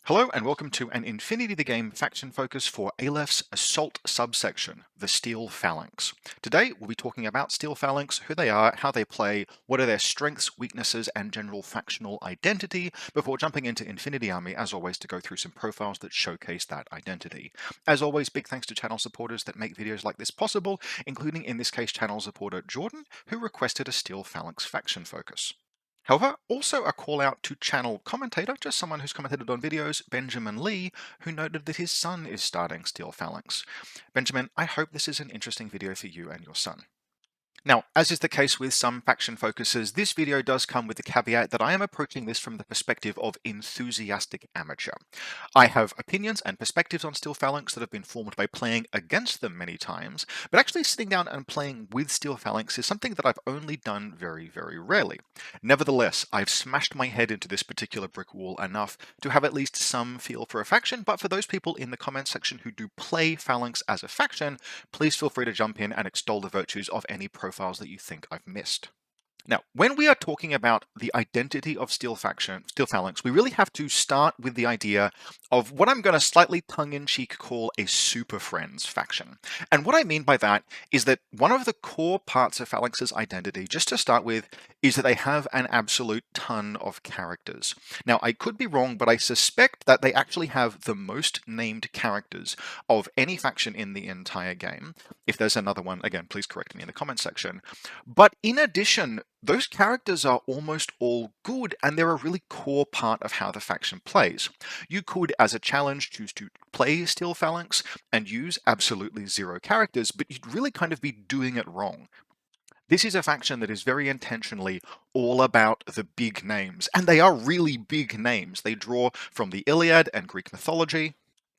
Hello and welcome to an Infinity the Game faction focus for Aleph's Assault subsection, the Steel Phalanx. Today we'll be talking about Steel Phalanx, who they are, how they play, what are their strengths, weaknesses, and general factional identity, before jumping into Infinity Army, as always, to go through some profiles that showcase that identity. As always, big thanks to channel supporters that make videos like this possible, including in this case channel supporter Jordan, who requested a Steel Phalanx faction focus. However, also a call out to channel commentator, just someone who's commentated on videos, Benjamin Lee, who noted that his son is starting Steel Phalanx. Benjamin, I hope this is an interesting video for you and your son. Now, as is the case with some faction focuses, this video does come with the caveat that I am approaching this from the perspective of enthusiastic amateur. I have opinions and perspectives on Steel Phalanx that have been formed by playing against them many times, but actually sitting down and playing with Steel Phalanx is something that I've only done very, very rarely. Nevertheless, I've smashed my head into this particular brick wall enough to have at least some feel for a faction, but for those people in the comments section who do play Phalanx as a faction, please feel free to jump in and extol the virtues of any profiles that you think I've missed. Now, when we are talking about the identity of Steel Phalanx, we really have to start with the idea of what I'm going to slightly tongue-in-cheek call a Super Friends faction. And what I mean by that is that one of the core parts of Phalanx's identity, just to start with, is that they have an absolute ton of characters. Now, I could be wrong, but I suspect that they actually have the most named characters of any faction in the entire game. If there's another one, again, please correct me in the comment section. But in addition, those characters are almost all good, and they're a really core part of how the faction plays. You could, as a challenge, choose to play Steel Phalanx and use absolutely zero characters, but you'd really kind of be doing it wrong. This is a faction that is very intentionally all about the big names, and they are really big names. They draw from the Iliad and Greek mythology,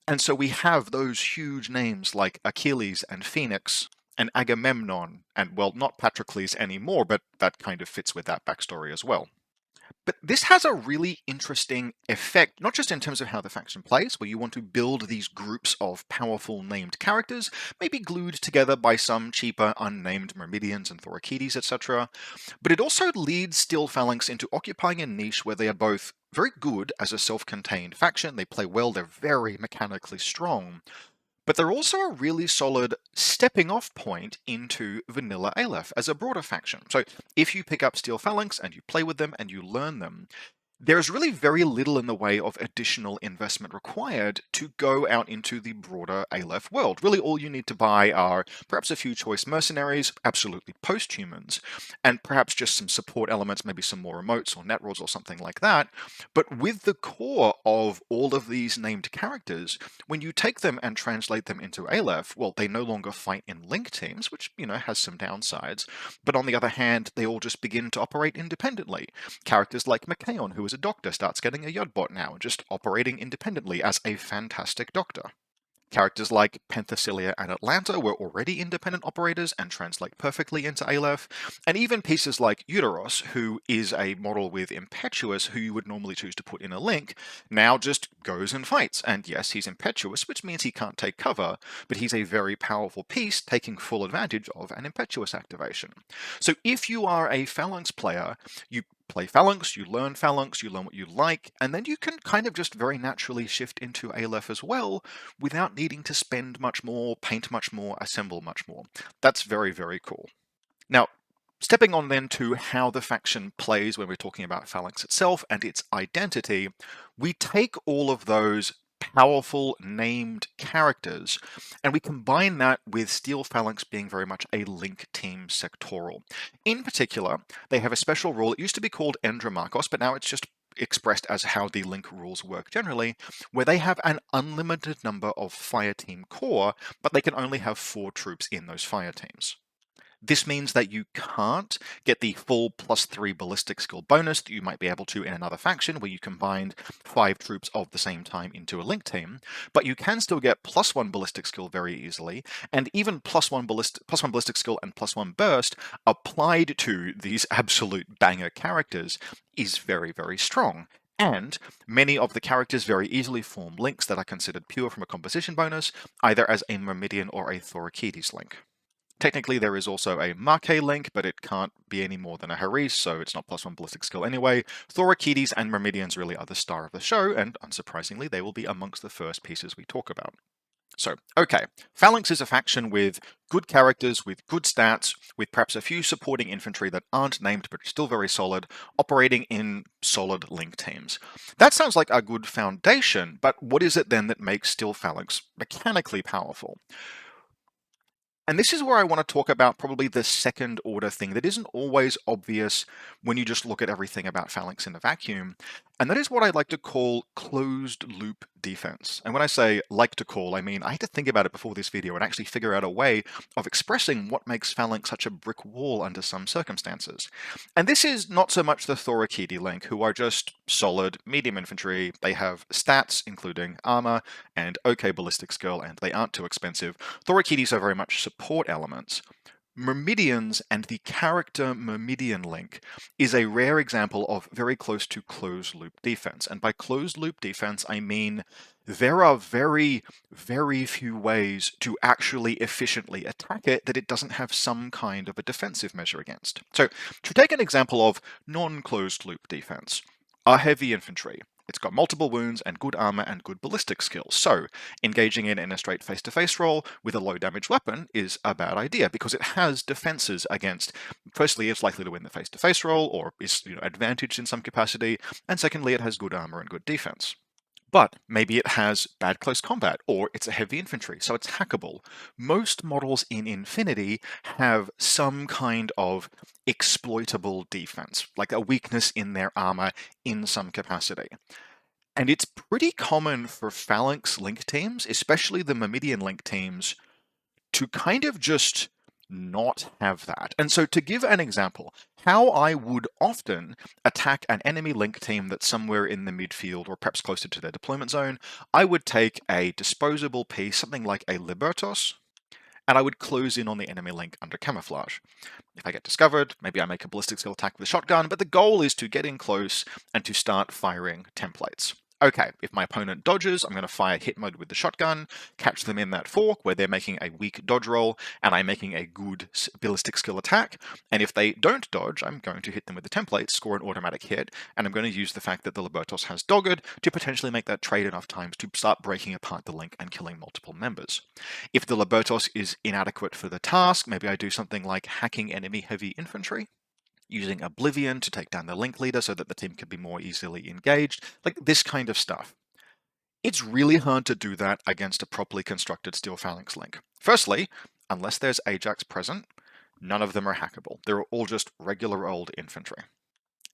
and so we have those huge names like Achilles and Phoenix, and Agamemnon, and well, not Patroclus anymore, but that kind of fits with that backstory as well. But this has a really interesting effect, not just in terms of how the faction plays, where you want to build these groups of powerful named characters, maybe glued together by some cheaper unnamed Myrmidons and Thorakitais, etc., but it also leads Steel Phalanx into occupying a niche where they are both very good as a self-contained faction, they play well, they're very mechanically strong, but they're also a really solid stepping off point into vanilla Aleph as a broader faction. So if you pick up Steel Phalanx and you play with them and you learn them, there's really very little in the way of additional investment required to go out into the broader Aleph world. Really all you need to buy are perhaps a few choice mercenaries, absolutely post-humans, and perhaps just some support elements, maybe some more remotes or net rolls or something like that. But with the core of all of these named characters, when you take them and translate them into Aleph, well, they no longer fight in link teams, which, has some downsides. But on the other hand, they all just begin to operate independently. Characters like Machaon, who is a doctor, starts getting a Yodbot now, just operating independently as a fantastic doctor. Characters like Penthesilea and Atalanta were already independent operators and translate perfectly into Aleph, and even pieces like Eudoros, who is a model with Impetuous, who you would normally choose to put in a link, now just goes and fights. And yes, he's impetuous, which means he can't take cover, but he's a very powerful piece taking full advantage of an Impetuous activation. So if you are a Phalanx player, you play Phalanx, you learn what you like, and then you can kind of just very naturally shift into Aleph as well without needing to spend much more, paint much more, assemble much more. That's very, very cool. Now, stepping on then to how the faction plays when we're talking about Phalanx itself and its identity, we take all of those powerful named characters, and we combine that with Steel Phalanx being very much a link team sectoral. In particular, they have a special rule. It used to be called Endramarkos, but now it's just expressed as how the link rules work generally, where they have an unlimited number of fire team core, but they can only have 4 troops in those fire teams. This means that you can't get the full +3 ballistic skill bonus that you might be able to in another faction where you combined 5 troops of the same time into a link team, but you can still get +1 ballistic skill very easily, and even +1 ballistic skill and +1 burst applied to these absolute banger characters is very, very strong. And many of the characters very easily form links that are considered pure from a composition bonus, either as a Myrmidon or a Thorakitais link. Technically, there is also a Marke link, but it can't be any more than a Haris, so it's not +1 ballistic skill anyway. Thorakitais and Myrmidons really are the star of the show, and unsurprisingly, they will be amongst the first pieces we talk about. So, okay, Phalanx is a faction with good characters, with good stats, with perhaps a few supporting infantry that aren't named but still very solid, operating in solid link teams. That sounds like a good foundation, but what is it then that makes Steel Phalanx mechanically powerful? And this is where I want to talk about probably the second order thing that isn't always obvious when you just look at everything about Phalanx in a vacuum. And that is what I like to call closed loop defense. And when I say like to call, I mean I had to think about it before this video and actually figure out a way of expressing what makes Phalanx such a brick wall under some circumstances. And this is not so much the Thorakitai link, who are just solid medium infantry. They have stats, including armor and okay ballistic skill, and they aren't too expensive. Thorakitai's are very much support elements. Myrmidons and the character Myrmidon link is a rare example of very close to closed loop defense. And by closed loop defense, I mean there are very, very few ways to actually efficiently attack it that it doesn't have some kind of a defensive measure against. So to take an example of non-closed loop defense, our heavy infantry. It's got multiple wounds and good armor and good ballistic skills, so engaging in a straight face-to-face roll with a low-damage weapon is a bad idea because it has defenses against, firstly, it's likely to win the face-to-face roll or is advantaged in some capacity, and secondly, it has good armor and good defense. But maybe it has bad close combat, or it's a heavy infantry, so it's hackable. Most models in Infinity have some kind of exploitable defense, like a weakness in their armor in some capacity. And it's pretty common for Phalanx link teams, especially the Myrmidon link teams, to kind of just not have that. And so to give an example, how I would often attack an enemy link team that's somewhere in the midfield or perhaps closer to their deployment zone, I would take a disposable piece, something like a Libertos, and I would close in on the enemy link under camouflage. If I get discovered, maybe I make a ballistic skill attack with a shotgun, but the goal is to get in close and to start firing templates. Okay, if my opponent dodges, I'm going to fire hit mode with the shotgun, catch them in that fork where they're making a weak dodge roll, and I'm making a good ballistic skill attack. And if they don't dodge, I'm going to hit them with the template, score an automatic hit, and I'm going to use the fact that the Libertos has dogged to potentially make that trade enough times to start breaking apart the link and killing multiple members. If the Libertos is inadequate for the task, maybe I do something like hacking enemy heavy infantry, using Oblivion to take down the link leader so that the team can be more easily engaged, like this kind of stuff. It's really hard to do that against a properly constructed Steel Phalanx link. Firstly, unless there's Ajax present, none of them are hackable. They're all just regular old infantry.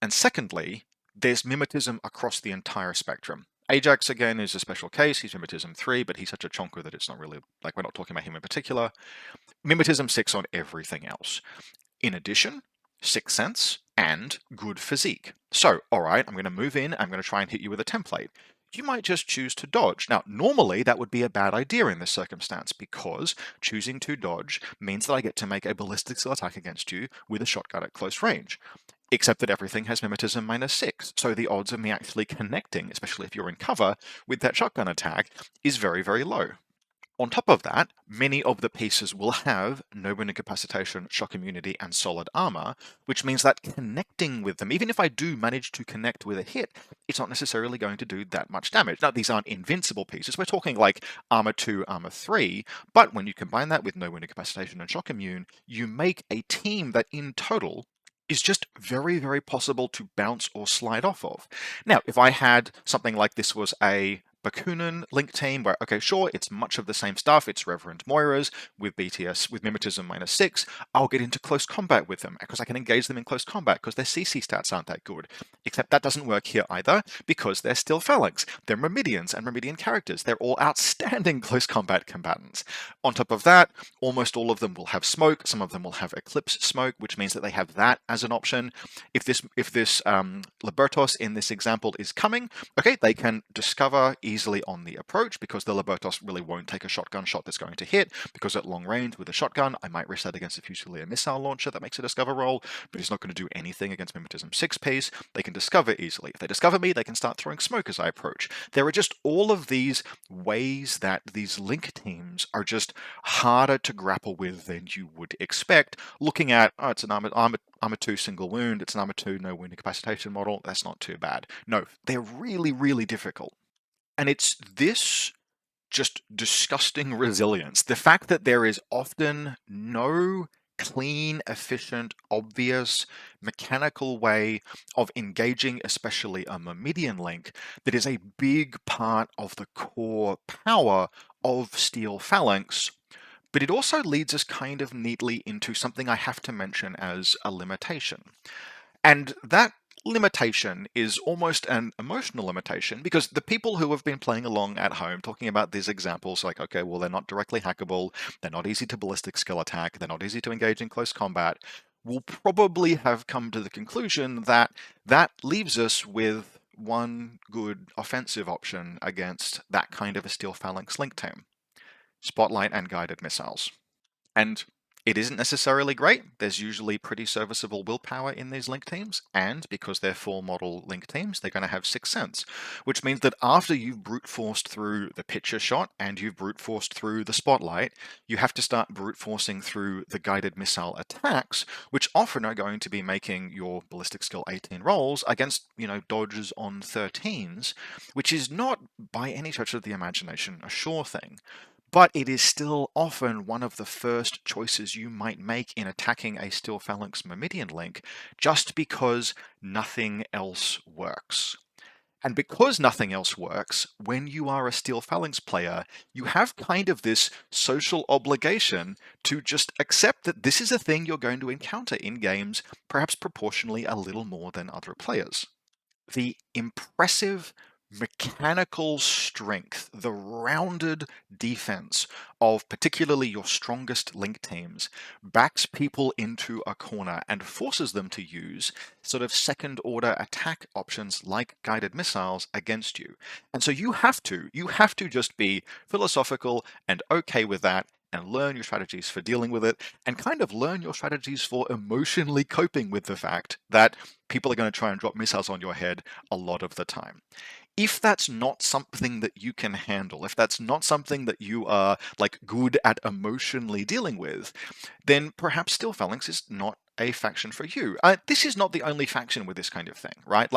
And secondly, there's mimetism across the entire spectrum. Ajax, again, is a special case. He's mimetism 3, but he's such a chonker that it's not really, like, we're not talking about him in particular. Mimetism 6 on everything else. In addition, Sixth Sense, and good physique. So, alright, I'm going to move in, I'm going to try and hit you with a template. You might just choose to dodge. Now, normally that would be a bad idea in this circumstance because choosing to dodge means that I get to make a ballistic skill attack against you with a shotgun at close range. Except that everything has mimetism -6, so the odds of me actually connecting, especially if you're in cover, with that shotgun attack is very, very low. On top of that, many of the pieces will have noble incapacitation, shock immunity, and solid armor, which means that connecting with them, even if I do manage to connect with a hit, it's not necessarily going to do that much damage. Now, these aren't invincible pieces. We're talking like armor 2, armor 3, but when you combine that with noble incapacitation and shock immune, you make a team that in total is just very, very possible to bounce or slide off of. Now, if I had something like this was a Bakunin link team where, okay, sure, it's much of the same stuff. It's Reverend Moira's with BTS, with mimetism -6. I'll get into close combat with them because I can engage them in close combat because their CC stats aren't that good. Except that doesn't work here either because they're still Phalanx. They're Myrmidons and Myrmidon characters. They're all outstanding close combat combatants. On top of that, almost all of them will have smoke. Some of them will have eclipse smoke, which means that they have that as an option. If this Libertos in this example is coming, okay, they can discover easily on the approach because the Libertos really won't take a shotgun shot that's going to hit, because at long range with a shotgun, I might risk that against a Fusilier missile launcher that makes a discover roll, but it's not going to do anything against Mimetism 6-piece. They can discover easily. If they discover me, they can start throwing smoke as I approach. There are just all of these ways that these link teams are just harder to grapple with than you would expect, looking at, oh, it's an armor 2 single wound, it's an armor 2 no wound incapacitation model, that's not too bad. No, they're really, really difficult. And it's this just disgusting resilience. The fact that there is often no clean, efficient, obvious, mechanical way of engaging, especially a Myrmidon link, that is a big part of the core power of Steel Phalanx. But it also leads us kind of neatly into something I have to mention as a limitation. And that limitation is almost an emotional limitation, because the people who have been playing along at home talking about these examples, like, okay, well, they're not directly hackable, they're not easy to ballistic skill attack, they're not easy to engage in close combat, will probably have come to the conclusion that that leaves us with one good offensive option against that kind of a Steel Phalanx link team: Spotlight and guided missiles. And it isn't necessarily great. There's usually pretty serviceable willpower in these link teams, and because they're full model link teams, they're going to have Sixth Sense, which means that after you've brute forced through the picture shot and you've brute forced through the spotlight, you have to start brute forcing through the guided missile attacks, which often are going to be making your ballistic skill 18 rolls against, dodges on 13s, which is not by any stretch of the imagination a sure thing. But it is still often one of the first choices you might make in attacking a Steel Phalanx Myrmidon link, just because nothing else works. And because nothing else works, when you are a Steel Phalanx player, you have kind of this social obligation to just accept that this is a thing you're going to encounter in games, perhaps proportionally a little more than other players. The impressive mechanical strength, the rounded defense of particularly your strongest link teams, backs people into a corner and forces them to use sort of second order attack options like guided missiles against you. And so you have to just be philosophical and okay with that, and learn your strategies for dealing with it, and kind of learn your strategies for emotionally coping with the fact that people are going to try and drop missiles on your head a lot of the time. If that's not something that you can handle, if that's not something that you are good at emotionally dealing with, then perhaps Steel Phalanx is not a faction for you. This is not the only faction with this kind of thing, right?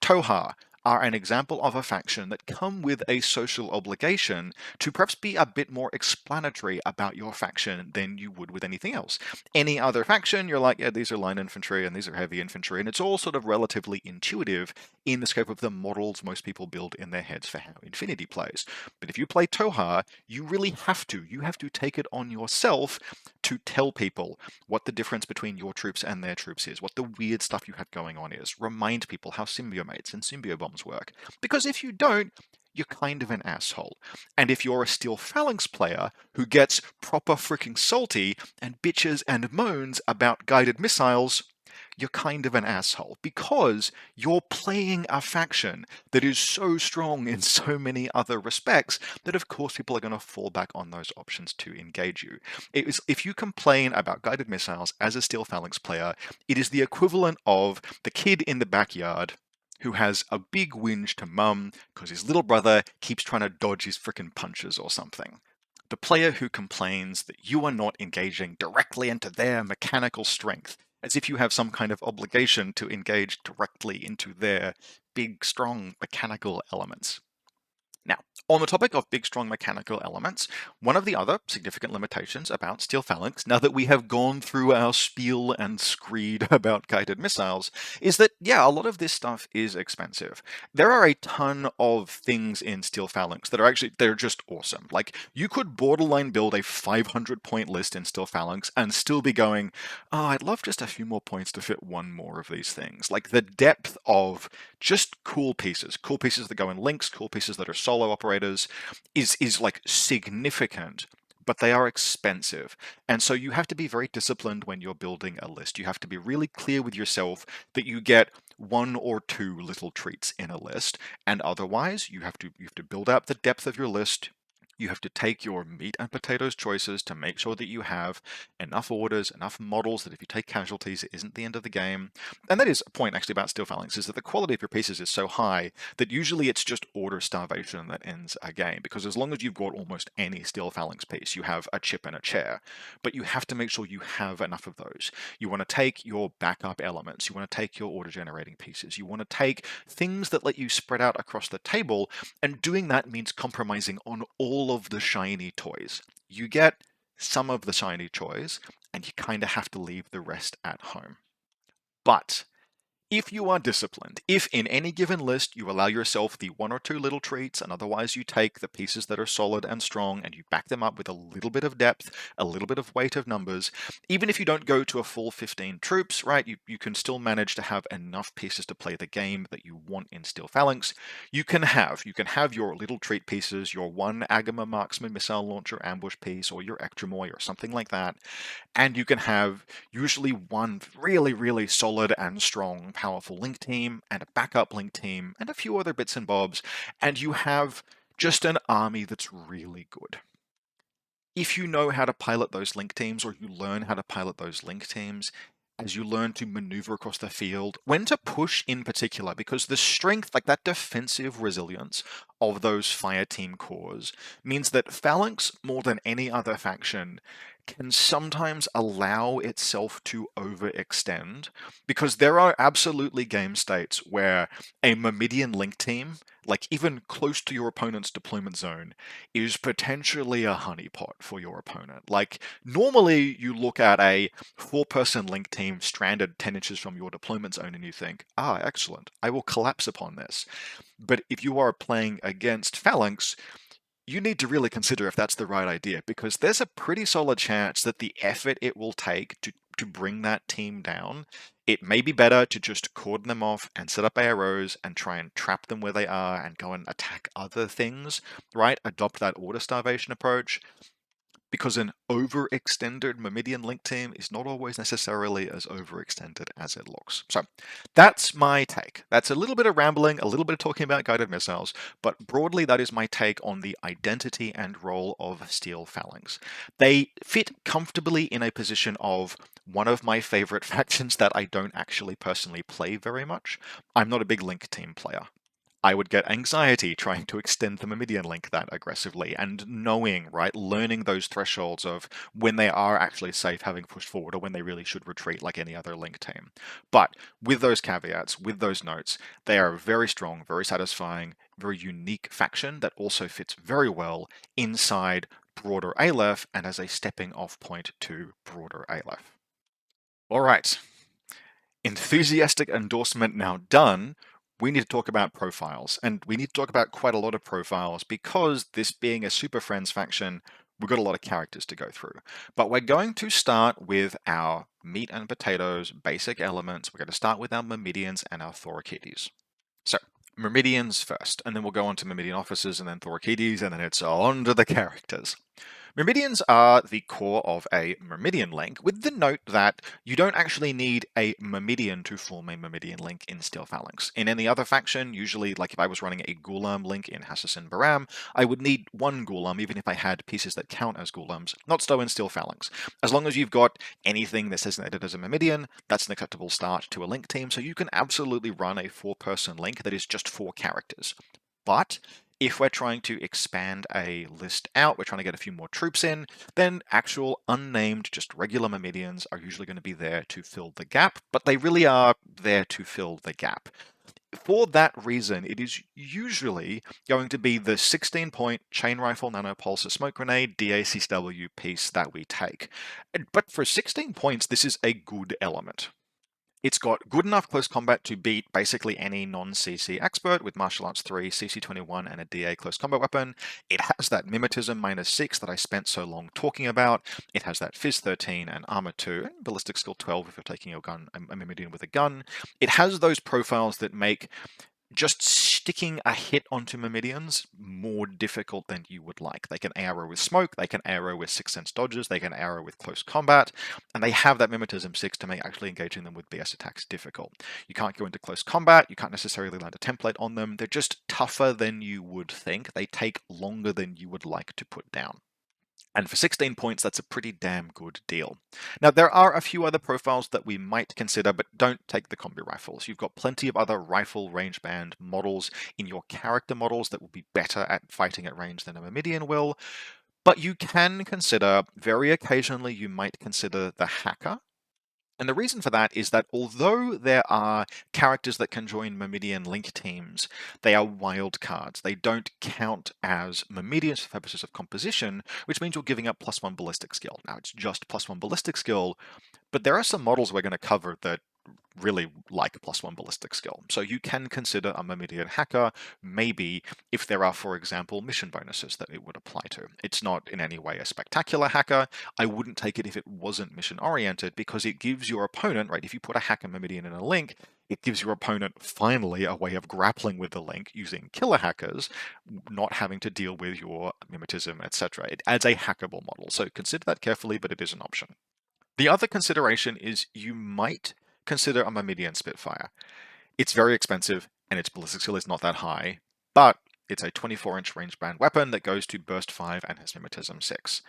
Toha are an example of a faction that come with a social obligation to perhaps be a bit more explanatory about your faction than you would with anything else. Any other faction, you're like, yeah, these are line infantry and these are heavy infantry, and it's all sort of relatively intuitive in the scope of the models most people build in their heads for how Infinity plays. But if you play Toha, you really have to. You have to take it on yourself to tell people what the difference between your troops and their troops is, what the weird stuff you have going on is. Remind people how symbiomates and symbiobombs work. Because if you don't, you're kind of an asshole. And if you're a Steel Phalanx player who gets proper freaking salty and bitches and moans about guided missiles, you're kind of an asshole, because you're playing a faction that is so strong in so many other respects that of course people are going to fall back on those options to engage you. If you complain about guided missiles as a Steel Phalanx player, it is the equivalent of the kid in the backyard who has a big whinge to mum because his little brother keeps trying to dodge his frickin' punches or something. The player who complains that you are not engaging directly into their mechanical strength, as if you have some kind of obligation to engage directly into their big, strong mechanical elements. Now, on the topic of big, strong mechanical elements, one of the other significant limitations about Steel Phalanx, now that we have gone through our spiel and screed about guided missiles, is that, yeah, a lot of this stuff is expensive. There are a ton of things in Steel Phalanx that are they're just awesome. You could borderline build a 500-point list in Steel Phalanx and still be going, oh, I'd love just a few more points to fit one more of these things. The depth of just cool pieces that go in links, cool pieces that are solo operators, is significant. but they are expensive. And so you have to be very disciplined when you're building a list. You have to be really clear with yourself that you get one or two little treats in a list, and otherwise you have to build up the depth of your list. You have to take your meat and potatoes choices to make sure that you have enough orders, enough models that if you take casualties, it isn't the end of the game. And that is a point actually about Steel Phalanx, is that the quality of your pieces is so high that usually it's just order starvation that ends a game, because as long as you've got almost any Steel Phalanx piece, you have a chip and a chair. But you have to make sure you have enough of those. You want to take your backup elements, you want to take your order generating pieces, you want to take things that let you spread out across the table, and doing that means compromising on all of the shiny toys. You get some of the shiny toys, and you kind of have to leave the rest at home. But if you are disciplined, if in any given list you allow yourself the one or two little treats, and otherwise you take the pieces that are solid and strong and you back them up with a little bit of depth, a little bit of weight of numbers, even if you don't go to a full 15 troops, right, you can still manage to have enough pieces to play the game that you want in Steel Phalanx. You can have your little treat pieces, your one Agema Marksmen missile launcher ambush piece, or your Ectros or something like that, and you can have usually one really, really solid and strong, powerful link team, and a backup link team, and a few other bits and bobs, and you have just an army that's really good. If you know how to pilot those link teams, or you learn how to pilot those link teams, as you learn to maneuver across the field, when to push in particular, because the strength, like that defensive resilience of those fire team cores, means that Phalanx, more than any other faction, can sometimes allow itself to overextend, because there are absolutely game states where a Myrmidon link team, like even close to your opponent's deployment zone, is potentially a honeypot for your opponent. Like, normally you look at a 4-person link team stranded 10 inches from your deployment zone and you think, excellent, I will collapse upon this. But if you are playing against Phalanx, you need to really consider if that's the right idea, because there's a pretty solid chance that the effort it will take to bring that team down, it may be better to just cordon them off and set up AROs and try and trap them where they are and go and attack other things, right? Adopt that order starvation approach, because an overextended Myrmidon link team is not always necessarily as overextended as it looks. So that's my take. That's a little bit of rambling, a little bit of talking about guided missiles, but broadly that is my take on the identity and role of Steel Phalanx. They fit comfortably in a position of one of my favorite factions that I don't actually personally play very much. I'm not a big link team player. I would get anxiety trying to extend the Myrmidon link that aggressively, and knowing, right, learning those thresholds of when they are actually safe having pushed forward or when they really should retreat like any other link team. But with those caveats, with those notes, they are a very strong, very satisfying, very unique faction that also fits very well inside broader Aleph and as a stepping off point to broader Aleph. All right, enthusiastic endorsement now done. We need to talk about profiles, and we need to talk about quite a lot of profiles, because this being a Super Friends faction, we've got a lot of characters to go through. But we're going to start with our meat and potatoes basic elements. We're going to start with our Myrmidons and our Thorakitais. So, Myrmidons first, and then we'll go on to Myrmidon officers, and then Thorakitais, and then it's on to the characters. Myrmidons are the core of a Myrmidon link, with the note that you don't actually need a Myrmidon to form a Myrmidon link in Steel Phalanx. In any other faction, usually, like if I was running a Ghulam link in Hassassin Baram, I would need one Ghulam, even if I had pieces that count as Ghulams. Not so in Steel Phalanx. As long as you've got anything that's designated as a Myrmidon, that's an acceptable start to a link team, so you can absolutely run a 4-person link that is just 4 characters. But if we're trying to expand a list out, we're trying to get a few more troops in, then actual unnamed, just regular Myrmidons are usually going to be there to fill the gap, but they really are there to fill the gap. For that reason, it is usually going to be the 16-point chain rifle nanopulsar smoke grenade DACW piece that we take. But for 16 points, this is a good element. It's got good enough close combat to beat basically any non-CC expert with Martial Arts 3, CC21, and a DA close combat weapon. It has that Mimetism -6 that I spent so long talking about. It has that Phys 13 and Armor 2, and Ballistic Skill 12 if you're taking your gun, a Myrmidon with a gun. It has those profiles that make just sticking a hit onto Myrmidons more difficult than you would like. They can arrow with smoke, they can arrow with sixth sense dodges, they can arrow with close combat, and they have that mimetism 6 to make actually engaging them with BS attacks difficult. You can't go into close combat, you can't necessarily land a template on them, they're just tougher than you would think, they take longer than you would like to put down. And for 16 points, that's a pretty damn good deal. Now, there are a few other profiles that we might consider, but don't take the combi rifles. You've got plenty of other rifle range band models in your character models that will be better at fighting at range than a Myrmidon will. But you can consider, very occasionally, you might consider the hacker. And the reason for that is that although there are characters that can join Myrmidon link teams, they are wild cards. They don't count as Myrmidons for purposes of composition, which means you're giving up +1 ballistic skill. Now, it's just +1 ballistic skill, but there are some models we're going to cover that really like +1 ballistic skill. So you can consider a Myrmidon hacker, maybe if there are, for example, mission bonuses that it would apply to. It's not in any way a spectacular hacker. I wouldn't take it if it wasn't mission oriented, because it gives your opponent, right, if you put a hacker Myrmidon in a link, it gives your opponent finally a way of grappling with the link using killer hackers, not having to deal with your mimetism, etc. It adds a hackable model. So consider that carefully, but it is an option. The other consideration is you might consider a Myrmidon Spitfire. It's very expensive, and its ballistic skill is not that high, but it's a 24-inch range band weapon that goes to burst 5 and has mimetism 6.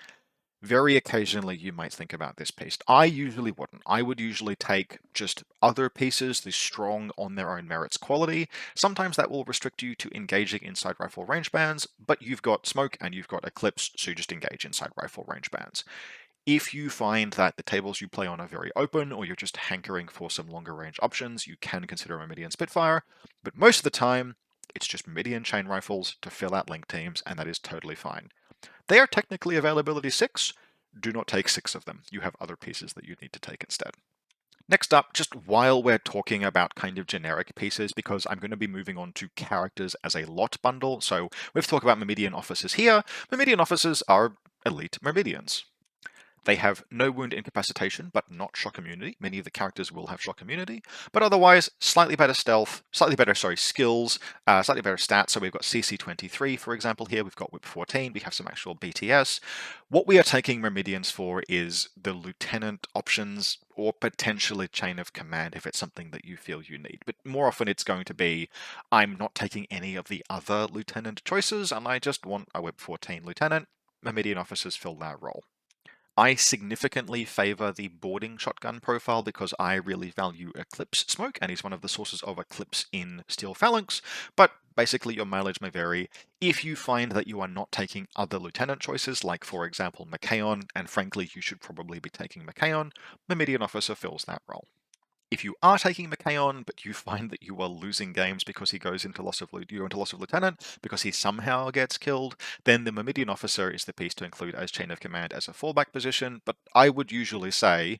Very occasionally you might think about this piece. I usually wouldn't. I would usually take just other pieces, the strong on their own merits quality. Sometimes that will restrict you to engaging inside rifle range bands, but you've got smoke and you've got eclipse, so you just engage inside rifle range bands. If you find that the tables you play on are very open, or you're just hankering for some longer range options, you can consider a Myrmidon Spitfire, but most of the time, it's just Myrmidon chain rifles to fill out link teams, and that is totally fine. They are technically availability 6. Do not take 6 of them. You have other pieces that you need to take instead. Next up, just while we're talking about kind of generic pieces, because I'm going to be moving on to characters as a lot bundle, so we've talked about Myrmidon officers here. Myrmidon officers are elite Myrmidons. They have no wound incapacitation, but not shock immunity. Many of the characters will have shock immunity, but otherwise, slightly better stealth, slightly better, skills, slightly better stats. So we've got CC 23, for example, here. We've got Whip 14. We have some actual BTS. What we are taking Myrmidons for is the lieutenant options, or potentially chain of command if it's something that you feel you need. But more often it's going to be, I'm not taking any of the other lieutenant choices, and I just want a Whip 14 lieutenant. Myrmidon officers fill that role. I significantly favor the boarding shotgun profile because I really value Eclipse smoke, and he's one of the sources of Eclipse in Steel Phalanx, but basically your mileage may vary. If you find that you are not taking other lieutenant choices, like for example Machaon, and frankly you should probably be taking Machaon, Myrmidon officer fills that role. If you are taking Machaon, but you find that you are losing games because he goes into loss of lieutenant, because he somehow gets killed, then the Myrmidon officer is the piece to include as chain of command as a fallback position. But I would usually say,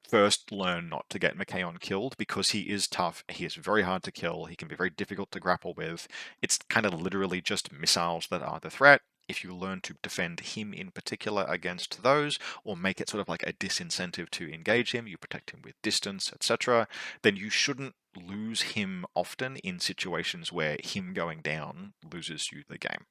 first learn not to get Machaon killed, because he is tough, he is very hard to kill, he can be very difficult to grapple with. It's kind of literally just missiles that are the threat. If you learn to defend him in particular against those, or make it sort of like a disincentive to engage him, you protect him with distance, etc., then you shouldn't lose him often in situations where him going down loses you the game.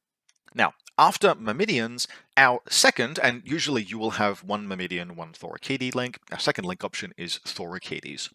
Now, after Myrmidons, our second, and usually you will have one Myrmidon, one Thorakitai link, our second link option is Thorakitais.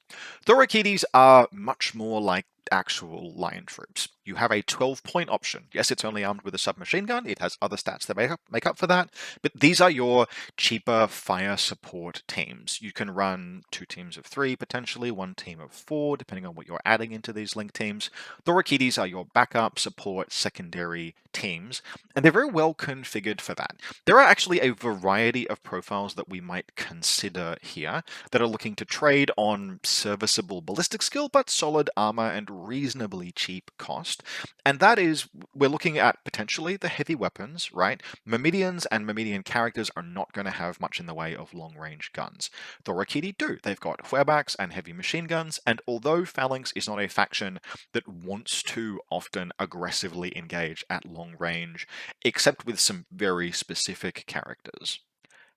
Thorakitais are much more like actual lion troops. You have a 12-point option. Yes, it's only armed with a submachine gun. It has other stats that make up for that, but these are your cheaper fire support teams. You can run 2 teams of 3, potentially 1 team of 4, depending on what you're adding into these link teams. Thorakitais are your backup, support, secondary teams, and they're very well configured for that. There are actually a variety of profiles that we might consider here that are looking to trade on serviceable ballistic skill, but solid armor and reasonably cheap cost. And that is, we're looking at potentially the heavy weapons, right? Myrmidons and Myrmidon characters are not going to have much in the way of long-range guns. Thorakitai do. They've got wherebacks and heavy machine guns, and although Phalanx is not a faction that wants to often aggressively engage at long range, except with some very specific characters,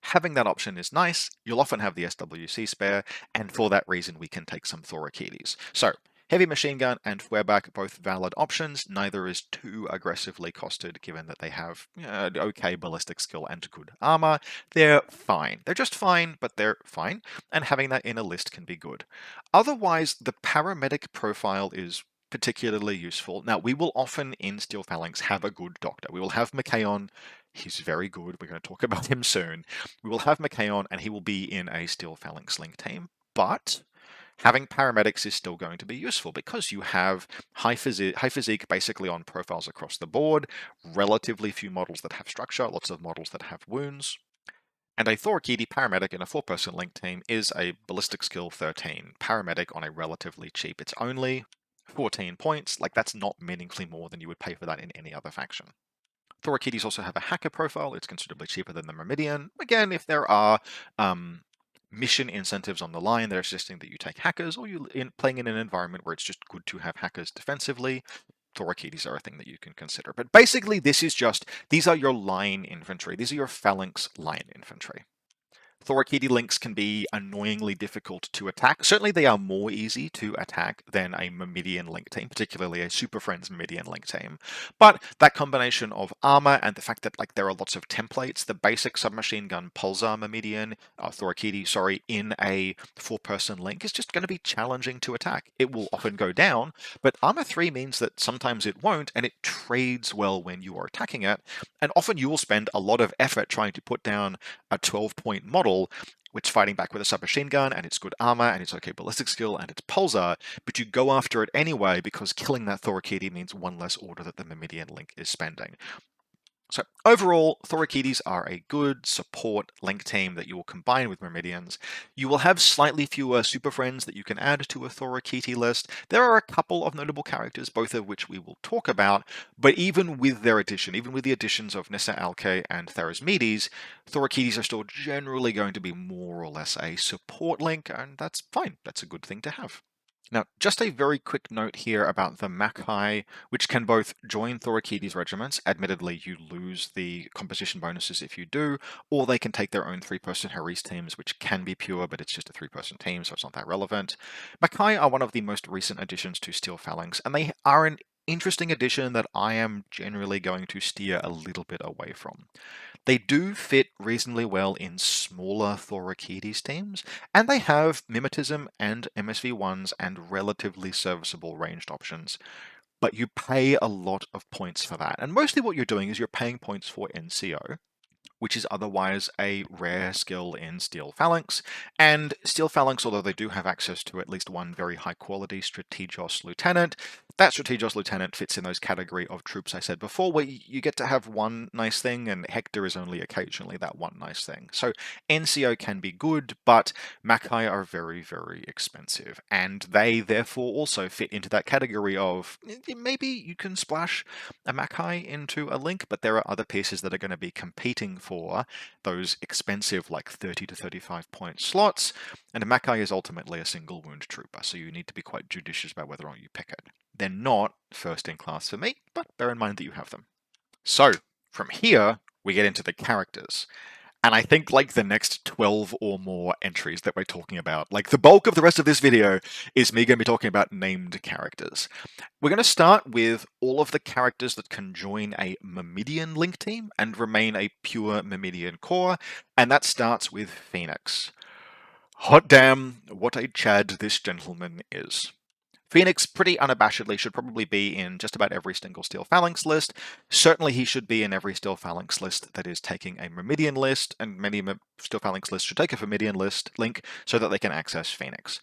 having that option is nice. You'll often have the SWC spare, and for that reason we can take some Thorakitais. So Heavy machine gun and Feuerback, both valid options. Neither is too aggressively costed, given that they have okay ballistic skill and good armor. They're fine. They're just fine, but they're fine, and having that in a list can be good. Otherwise, the paramedic profile is particularly useful. Now, we will often in Steel Phalanx have a good doctor. We will have Machaon. He's very good. We're going to talk about him soon. We will have Machaon, and he will be in a Steel Phalanx link team. But having paramedics is still going to be useful because you have high physique basically on profiles across the board, relatively few models that have structure, lots of models that have wounds. And a Thorakitai paramedic in a 4-person link team is a ballistic skill 13 paramedic on a relatively cheap. It's only 14 points. Like, that's not meaningfully more than you would pay for that in any other faction. Thorakitais also have a hacker profile. It's considerably cheaper than the Myrmidon. Again, if there are mission incentives on the line that are suggesting that you take hackers, or you're playing in an environment where it's just good to have hackers defensively, Thorakitais are a thing that you can consider. But basically, these are your line infantry. These are your Phalanx line infantry. Thorakitai links can be annoyingly difficult to attack. Certainly they are more easy to attack than a Myrmidon link team, particularly a Super Friends Myrmidon link team. But that combination of armor and the fact that there are lots of templates, the basic submachine gun pulsar Myrmidon, Thorakitai, sorry, in a 4-person link is just going to be challenging to attack. It will often go down, but armor 3 means that sometimes it won't, and it trades well when you are attacking it. And often you will spend a lot of effort trying to put down a 12-point model which fighting back with a submachine gun and its good armor and its okay ballistic skill and its pulsar, but you go after it anyway because killing that Thorakitai means one less order that the Myrmidon link is spending. So overall, Thorakitais are a good support link team that you will combine with Myrmidons. You will have slightly fewer super friends that you can add to a Thorakitai list. There are a couple of notable characters, both of which we will talk about, but even with their addition, even with the additions of Nissa Alke and Tharasmedes, Thorakitais are still generally going to be more or less a support link, and that's fine. That's a good thing to have. Now, just a very quick note here about the Machaon, which can both join Thorakitais regiments. Admittedly, you lose the composition bonuses if you do, or they can take their own 3-person Haris teams, which can be pure, but it's just a 3-person team, so it's not that relevant. Machaon are one of the most recent additions to Steel Phalanx, and they are an interesting addition that I am generally going to steer a little bit away from. They do fit reasonably well in smaller Thorakitais teams, and they have Mimetism and MSV1s and relatively serviceable ranged options. But you pay a lot of points for that. And mostly what you're doing is you're paying points for NCO, which is otherwise a rare skill in Steel Phalanx. And Steel Phalanx, although they do have access to at least one very high-quality Strategos Lieutenant, that Strategos Lieutenant fits in those category of troops I said before, where you get to have one nice thing, and Hector is only occasionally that one nice thing. So NCO can be good, but Machaon are very, very expensive, and they therefore also fit into that category of maybe you can splash a Machaon into a link, but there are other pieces that are going to be competing for those expensive, like 30 to 35 point slots, and a Machaon is ultimately a single wound trooper, so you need to be quite judicious about whether or not you pick it. They're not first in class for me, but bear in mind that you have them. So, from here, we get into the characters. And I think the next 12 or more entries that we're talking about, the bulk of the rest of this video is me going to be talking about named characters. We're going to start with all of the characters that can join a Myrmidon link team and remain a pure Myrmidon core, and that starts with Phoenix. Hot damn, what a Chad this gentleman is. Phoenix pretty unabashedly should probably be in just about every single Steel Phalanx list. Certainly he should be in every Steel Phalanx list that is taking a Myrmidon list, and many Steel Phalanx lists should take a Myrmidon list link so that they can access Phoenix.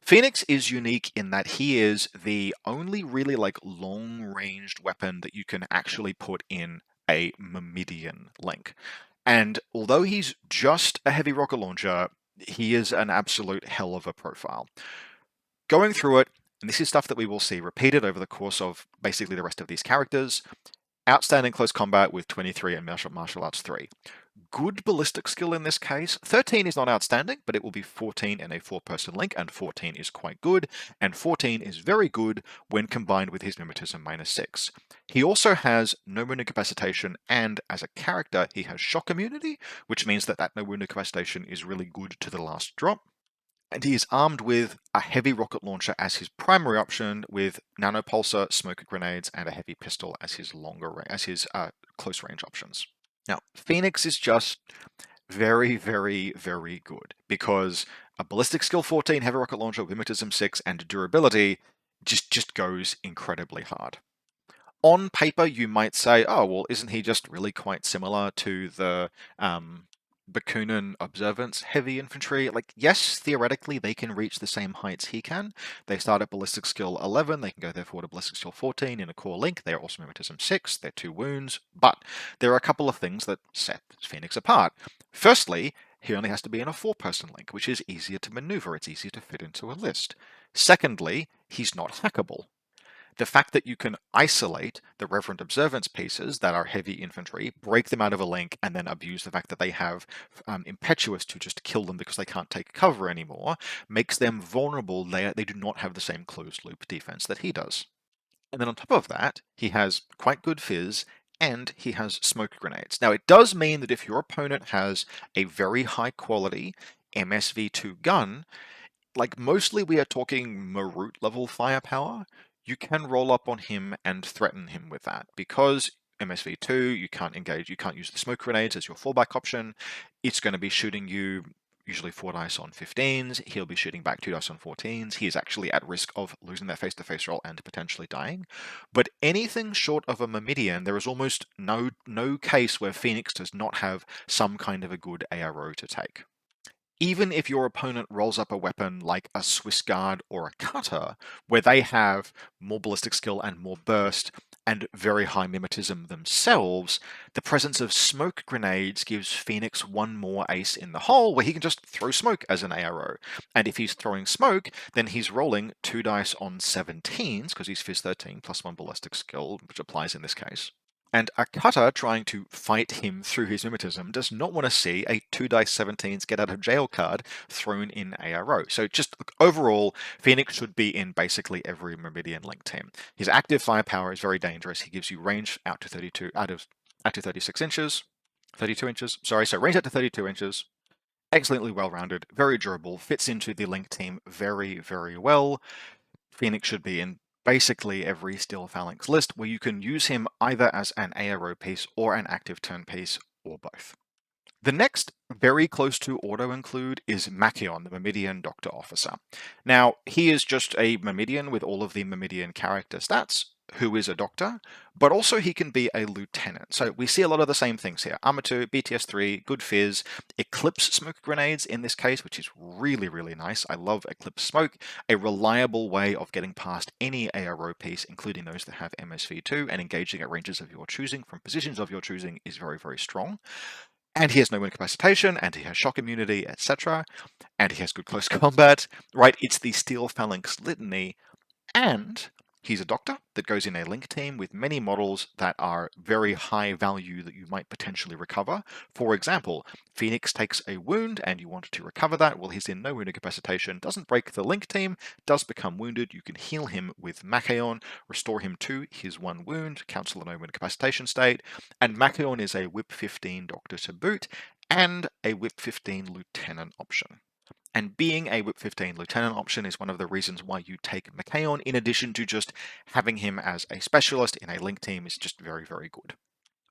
Phoenix is unique in that he is the only really long-ranged weapon that you can actually put in a Myrmidon link. And although he's just a heavy rocket launcher, he is an absolute hell of a profile. Going through it, and this is stuff that we will see repeated over the course of basically the rest of these characters. Outstanding close combat with 23 and martial arts 3. Good ballistic skill in this case. 13 is not outstanding, but it will be 14 in a 4-person link, and 14 is quite good, and 14 is very good when combined with his Mimetism -6. He also has no wound incapacitation, and as a character, he has shock immunity, which means that no wound incapacitation is really good to the last drop. And he is armed with a heavy rocket launcher as his primary option, with nanopulsar, smoke grenades, and a heavy pistol as his close range options. Now, Phoenix is just very, very, very good because a ballistic skill 14, heavy rocket launcher, Wimitism 6, and durability just goes incredibly hard. On paper, you might say, oh, well, isn't he just really quite similar to the Bakunin Observance heavy infantry? Like, yes, theoretically, they can reach the same heights he can. They start at ballistic skill 11, they can go therefore to ballistic skill 14 in a core link. They're also Mimetism 6, they're 2 wounds, but there are a couple of things that set Phoenix apart. Firstly, he only has to be in a 4-person link, which is easier to maneuver, it's easier to fit into a list. Secondly, he's not hackable. The fact that you can isolate the Reverent Observance pieces that are heavy infantry, break them out of a link, and then abuse the fact that they have impetuous to just kill them because they can't take cover anymore, makes them vulnerable. They do not have the same closed loop defense that he does. And then on top of that, he has quite good fizz, and he has smoke grenades. Now, it does mean that if your opponent has a very high quality MSV2 gun, like mostly we are talking Marut level firepower, you can roll up on him and threaten him with that. Because MSV2, you can't use the smoke grenades as your fallback option. It's going to be shooting you usually 4 dice on 15s. He'll be shooting back 2 dice on 14s. He is actually at risk of losing that face-to-face roll and potentially dying. But anything short of a Myrmidon, there is almost no case where Phoenix does not have some kind of a good ARO to take. Even if your opponent rolls up a weapon like a Swiss Guard or a Cutter, where they have more ballistic skill and more burst and very high mimetism themselves, the presence of smoke grenades gives Phoenix one more ace in the hole where he can just throw smoke as an ARO. And if he's throwing smoke, then he's rolling 2 dice on 17s, because he's Fizz 13 plus 1 ballistic skill, which applies in this case. And a Cutter trying to fight him through his mimetism does not want to see a 2 dice 17s get out of jail card thrown in ARO. So just overall, Phoenix should be in basically every Myrmidon link team. His active firepower is very dangerous. He gives you range out to 36 inches. 32 inches, sorry, so range out to 32 inches. Excellently well-rounded, very durable, fits into the link team very, very well. Phoenix should be in basically every Steel Phalanx list, where you can use him either as an ARO piece or an active turn piece, or both. The next very close to auto-include is Machaon, the Myrmidon Doctor Officer. Now, he is just a Myrmidon with all of the Myrmidon character stats, who is a doctor, but also he can be a lieutenant. So we see a lot of the same things here. Armor 2, BTS 3, good fizz, Eclipse smoke grenades in this case, which is really, really nice. I love Eclipse smoke, a reliable way of getting past any ARO piece, including those that have MSV2, and engaging at ranges of your choosing from positions of your choosing is very, very strong. And he has no incapacitation, and he has shock immunity, etc. And he has good close combat, right? It's the Steel Phalanx litany, and he's a doctor that goes in a link team with many models that are very high value that you might potentially recover. For example, Phoenix takes a wound and you want to recover that. Well, he's in no wound incapacitation, doesn't break the link team, does become wounded. You can heal him with Machaon, restore him to his 1 wound, cancel the no wound incapacitation state, and Machaon is a Whip 15 doctor to boot and a Whip 15 lieutenant option. And being a Whip 15 lieutenant option is one of the reasons why you take Machaon, in addition to just having him as a specialist in a link team is just very, very good.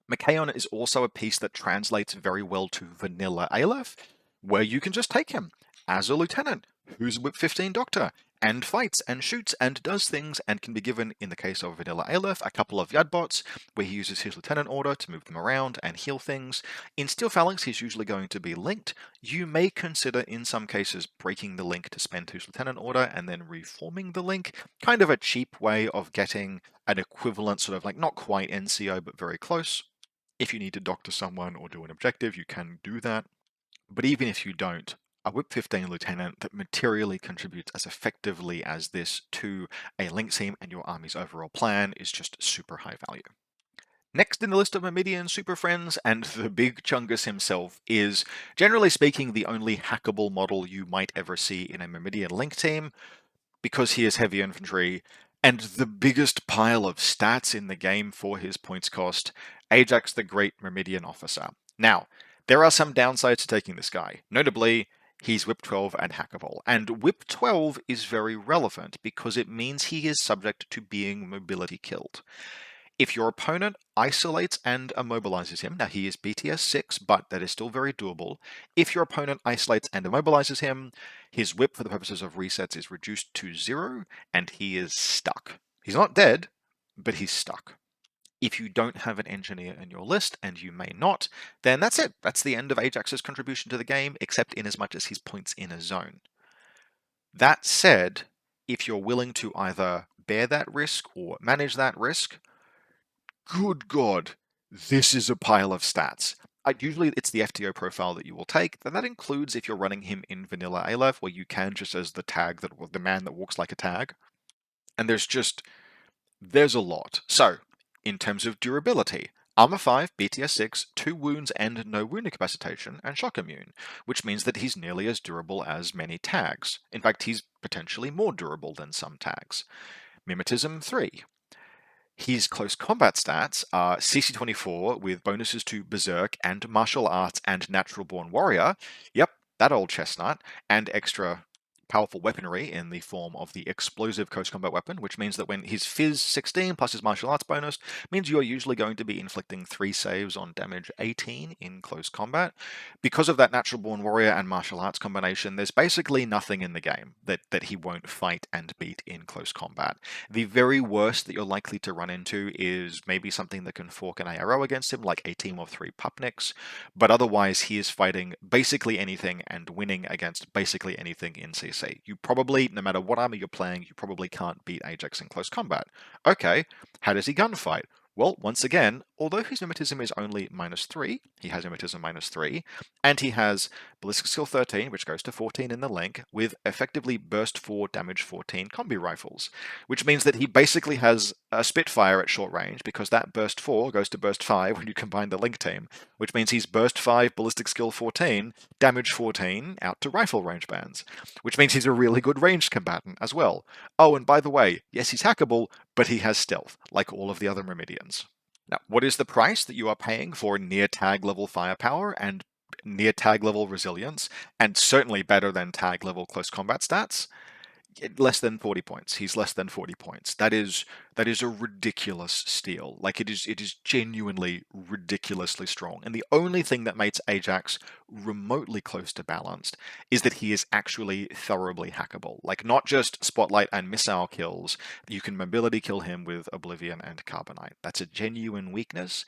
Machaon is also a piece that translates very well to vanilla Aleph, where you can just take him as a lieutenant who's a Whip 15 doctor and fights and shoots and does things, and can be given, in the case of vanilla Aleph, a couple of Yadbots where he uses his lieutenant order to move them around and heal things. In Steel Phalanx, he's usually going to be linked. You may consider, in some cases, breaking the link to spend his lieutenant order and then reforming the link. Kind of a cheap way of getting an equivalent, sort of like not quite NCO, but very close. If you need to doctor someone or do an objective, you can do that. But even if you don't, a Whip 15 lieutenant that materially contributes as effectively as this to a link team and your army's overall plan is just super high value. Next in the list of Myrmidon super friends, and the big Chungus himself, is, generally speaking, the only hackable model you might ever see in a Myrmidon link team, because he is heavy infantry, and the biggest pile of stats in the game for his points cost, Ajax the Great Myrmidon Officer. Now, there are some downsides to taking this guy. Notably, He's Whip 12 and hackable. And Whip 12 is very relevant because it means he is subject to being mobility killed. If your opponent isolates and immobilizes him, now he is BTS 6, but that is still very doable. If your opponent isolates and immobilizes him, his whip for the purposes of resets is reduced to 0, and he is stuck. He's not dead, but he's stuck. If you don't have an engineer in your list, and you may not, then that's it. That's the end of Ajax's contribution to the game, except in as much as his points in a zone. That said, if you're willing to either bear that risk or manage that risk, good God, this is a pile of stats. Usually it's the FTO profile that you will take, and that includes if you're running him in vanilla Aleph, where you can just as the man that walks like a tag. And there's a lot. So, in terms of durability, Armor 5, BTS 6, 2 wounds and no wound incapacitation, and shock immune, which means that he's nearly as durable as many tags. In fact, he's potentially more durable than some tags. Mimetism 3. His close combat stats are CC24 with bonuses to Berserk and Martial Arts and Natural Born Warrior. Yep, that old chestnut. And extra powerful weaponry in the form of the explosive close combat weapon, which means that when his Phys 16 plus his martial arts bonus means you are usually going to be inflicting 3 saves on damage 18 in close combat. Because of that natural born warrior and martial arts combination, there's basically nothing in the game that he won't fight and beat in close combat. The very worst that you're likely to run into is maybe something that can fork an ARO against him, like a team of 3 Pupniks, but otherwise he is fighting basically anything and winning against basically anything in CC. You probably, no matter what armor you're playing, you probably can't beat Ajax in close combat. Okay, how does he gunfight? Well, once again, although his mimetism is only -3, he has mimetism -3, and he has ballistic skill 13, which goes to 14 in the link, with effectively burst 4, damage 14 combi rifles, which means that he basically has a Spitfire at short range, because that burst 4 goes to burst 5 when you combine the link team, which means he's burst 5, ballistic skill 14, damage 14 out to rifle range bands, which means he's a really good ranged combatant as well. Oh, and by the way, yes, he's hackable, but he has stealth, like all of the other Myrmidions. Now, what is the price that you are paying for near tag level firepower and near tag level resilience, and certainly better than tag level close combat stats? Less than 40 points. He's less than 40 points. That is a ridiculous steal. Like it is genuinely ridiculously strong. And the only thing that makes Ajax remotely close to balanced is that he is actually thoroughly hackable. Like not just spotlight and missile kills. You can mobility kill him with Oblivion and Carbonite. That's a genuine weakness.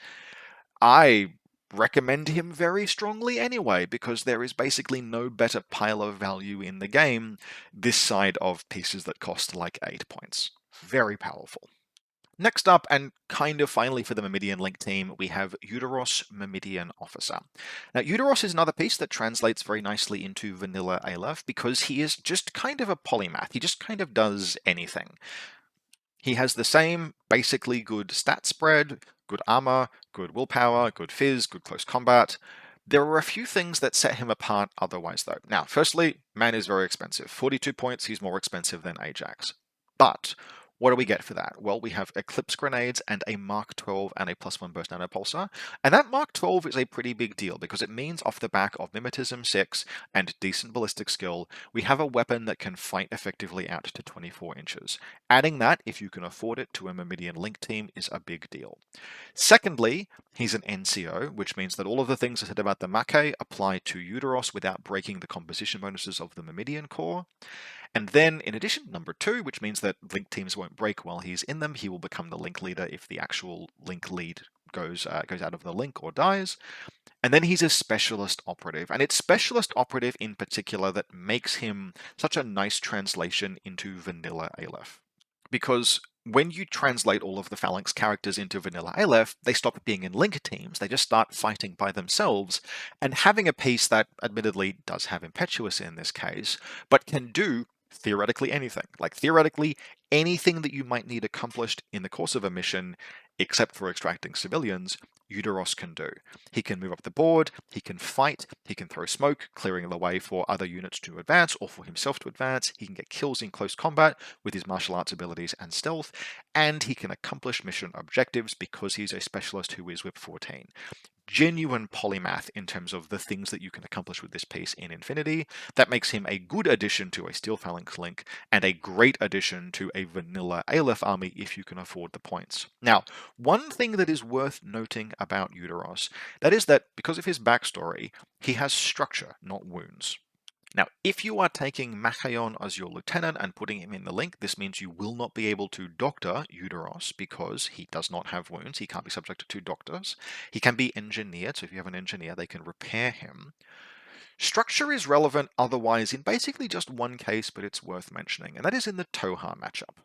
I recommend him very strongly anyway, because there is basically no better pile of value in the game this side of pieces that cost like 8 points. Very powerful. Next up, and kind of finally for the Myrmidon Link team, we have Eudoros Myrmidon Officer. Now, Eudoros is another piece that translates very nicely into vanilla Aleph because he is just kind of a polymath. He just kind of does anything. He has the same basically good stat spread, good armor, good willpower, good fizz, good close combat. There are a few things that set him apart otherwise though. Now, firstly, man is very expensive. 42 points, he's more expensive than Ajax. But what do we get for that? Well, we have Eclipse Grenades and a Mark 12 and a +1 Burst Nanopulsar. And that Mark 12 is a pretty big deal because it means off the back of Mimetism 6 and decent ballistic skill, we have a weapon that can fight effectively out to 24 inches. Adding that, if you can afford it, to a Myrmidon Link team is a big deal. Secondly, he's an NCO, which means that all of the things I said about the Machaon apply to Eudoros without breaking the composition bonuses of the Myrmidon core. And then, in addition, number 2, which means that link teams won't break while he's in them. He will become the link leader if the actual link lead goes out of the link or dies. And then he's a specialist operative, and it's specialist operative in particular that makes him such a nice translation into vanilla Aleph. Because when you translate all of the Phalanx characters into vanilla Aleph, they stop being in link teams, they just start fighting by themselves, and having a piece that admittedly does have Impetuous in this case, but can do theoretically anything. Like theoretically, anything that you might need accomplished in the course of a mission, except for extracting civilians, Eudoros can do. He can move up the board, he can fight, he can throw smoke, clearing the way for other units to advance or for himself to advance, he can get kills in close combat with his martial arts abilities and stealth, and he can accomplish mission objectives because he's a specialist who is whip 14. genuine polymath in terms of the things that you can accomplish with this piece in Infinity. That makes him a good addition to a Steel Phalanx link and a great addition to a vanilla Aleph army if you can afford the points. Now, one thing that is worth noting about Eudoros, that is that because of his backstory, he has structure, not wounds. Now, if you are taking Machaon as your lieutenant and putting him in the link, this means you will not be able to doctor Eudoros because he does not have wounds. He can't be subject to doctors. He can be engineered, so if you have an engineer, they can repair him. Structure is relevant otherwise in basically just one case, but it's worth mentioning, and that is in the Tohar matchup.